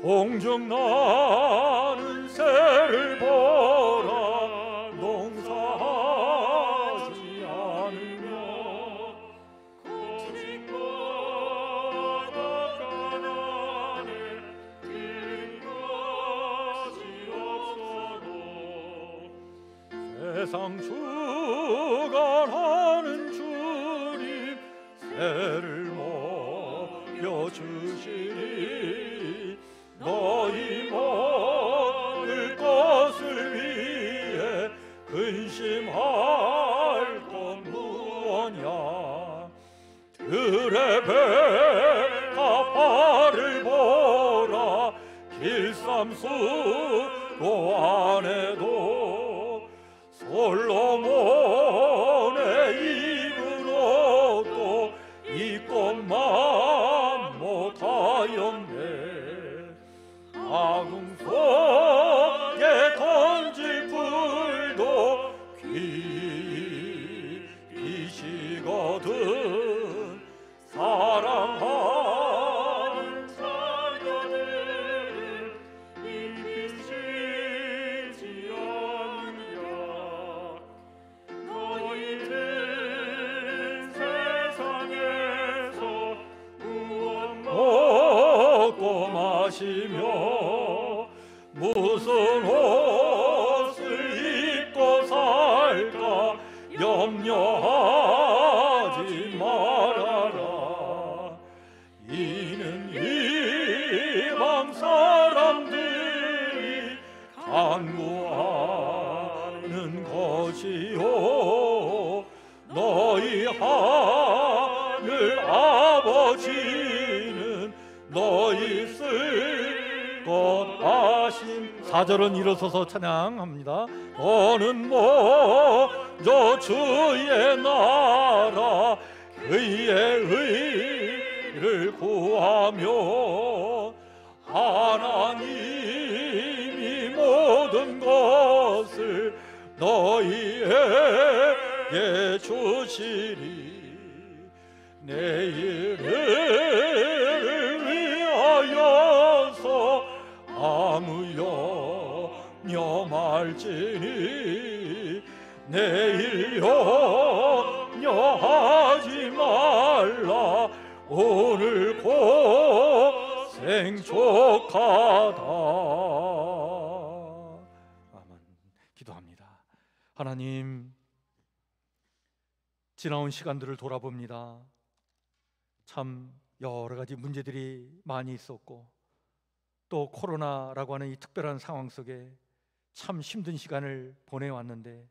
공중 나는 새를 보라 농사하지 않으며 고집마다 가난해 긴 것이 없어도 세상 주관하는 주님 새를 먹여 주시니 너희 먹을 것을 위해 근심할 것 무엇냐 들의 배가 발을 보라 길쌈수로 안에도 솔로몬의 입은 옷도 이 것만 못하였네 아궁 속에 던질 불도 귀이시거든 사랑하는 자녀들은 입히시지 않느냐 너희들은 세상에서 무엇 먹고 마시며 무슨 옷을 입고 살까 염려하지 말아라 이는 이방 사람들이 간구하는 것이요 너희 하늘 아버지는 너희 쓸 것 아심 4절은 일어서서 찬양합니다. 너는 먼저 주의 나라 그의 의를 구하며 하나님이 모든 것을 너희에게 주시리 내일을 위하여서 아무 염려말지니 내일 염려하지 말라 오늘 고생 족하다. 아멘. 기도합니다. 하나님, 지나온 시간들을 돌아봅니다. 참 여러 가지 문제들이 많이 있었고 또 코로나라고 하는 이 특별한 상황 속에 참 힘든 시간을 보내왔는데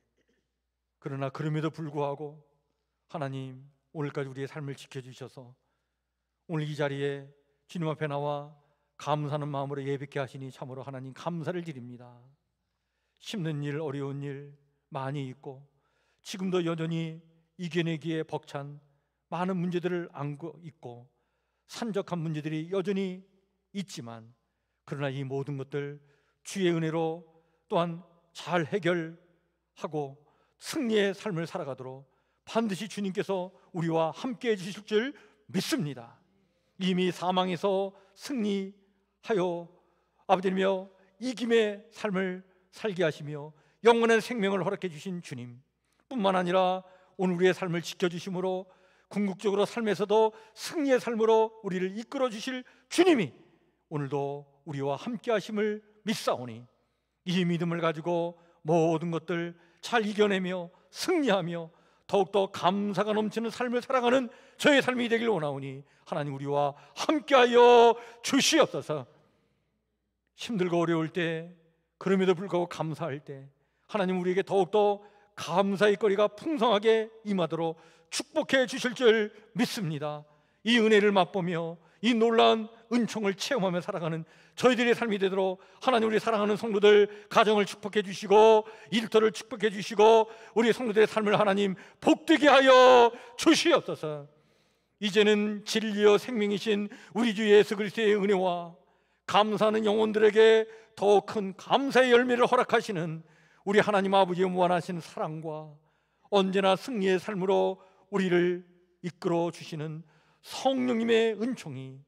그러나 그럼에도 불구하고 하나님 오늘까지 우리의 삶을 지켜주셔서 오늘 이 자리에 주님 앞에 나와 감사하는 마음으로 예배케 하시니 참으로 하나님 감사를 드립니다. 힘든 일, 어려운 일 많이 있고 지금도 여전히 이겨내기에 벅찬 많은 문제들을 안고 있고 산적한 문제들이 여전히 있지만 그러나 이 모든 것들 주의 은혜로 또한 잘 해결하고 승리의 삶을 살아가도록 반드시 주님께서 우리와 함께 해주실 줄 믿습니다. 이미 사망에서 승리하여 아버지며 이김의 삶을 살게 하시며 영원한 생명을 허락해 주신 주님 뿐만 아니라 오늘 우리의 삶을 지켜주심으로 궁극적으로 삶에서도 승리의 삶으로 우리를 이끌어 주실 주님이 오늘도 우리와 함께 하심을 믿사오니 이 믿음을 가지고 모든 것들 잘 이겨내며 승리하며 더욱더 감사가 넘치는 삶을 살아가는 저의 삶이 되길 원하오니 하나님 우리와 함께하여 주시옵소서. 힘들고 어려울 때, 그럼에도 불구하고 감사할 때 하나님 우리에게 더욱더 감사의 거리가 풍성하게 임하도록 축복해 주실 줄 믿습니다. 이 은혜를 맛보며 이 놀라운 은총을 체험하며 살아가는 저희들의 삶이 되도록 하나님 우리 사랑하는 성도들 가정을 축복해 주시고 일터를 축복해 주시고 우리 성도들의 삶을 하나님 복되게 하여 주시옵소서. 이제는 진리여 생명이신 우리 주 예수 그리스도의 은혜와 감사하는 영혼들에게 더 큰 감사의 열매를 허락하시는 우리 하나님 아버지의 무한하신 사랑과 언제나 승리의 삶으로 우리를 이끌어 주시는 성령님의 은총이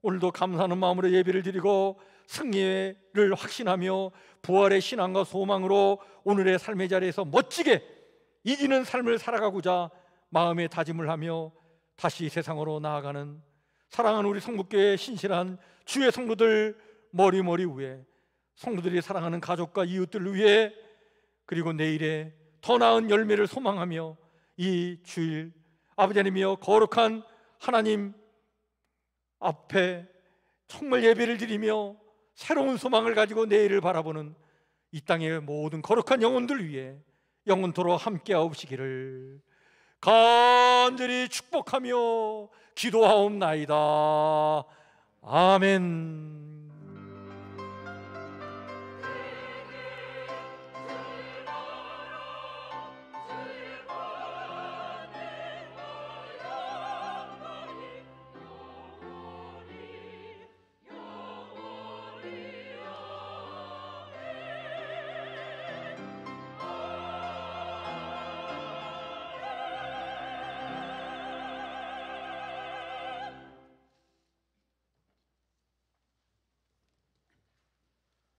오늘도 감사하는 마음으로 예배를 드리고 승리를 확신하며 부활의 신앙과 소망으로 오늘의 삶의 자리에서 멋지게 이기는 삶을 살아가고자 마음의 다짐을 하며 다시 세상으로 나아가는 사랑하는 우리 성북교회 신실한 주의 성도들 머리머리 위에 성도들이 사랑하는 가족과 이웃들을 위해 그리고 내일의 더 나은 열매를 소망하며 이 주일 아버지 하나님이여 거룩한 하나님 앞에 정말 예배를 드리며 새로운 소망을 가지고 내일을 바라보는 이 땅의 모든 거룩한 영혼들 위해 영원토록 함께하옵시기를 간절히 축복하며 기도하옵나이다. 아멘.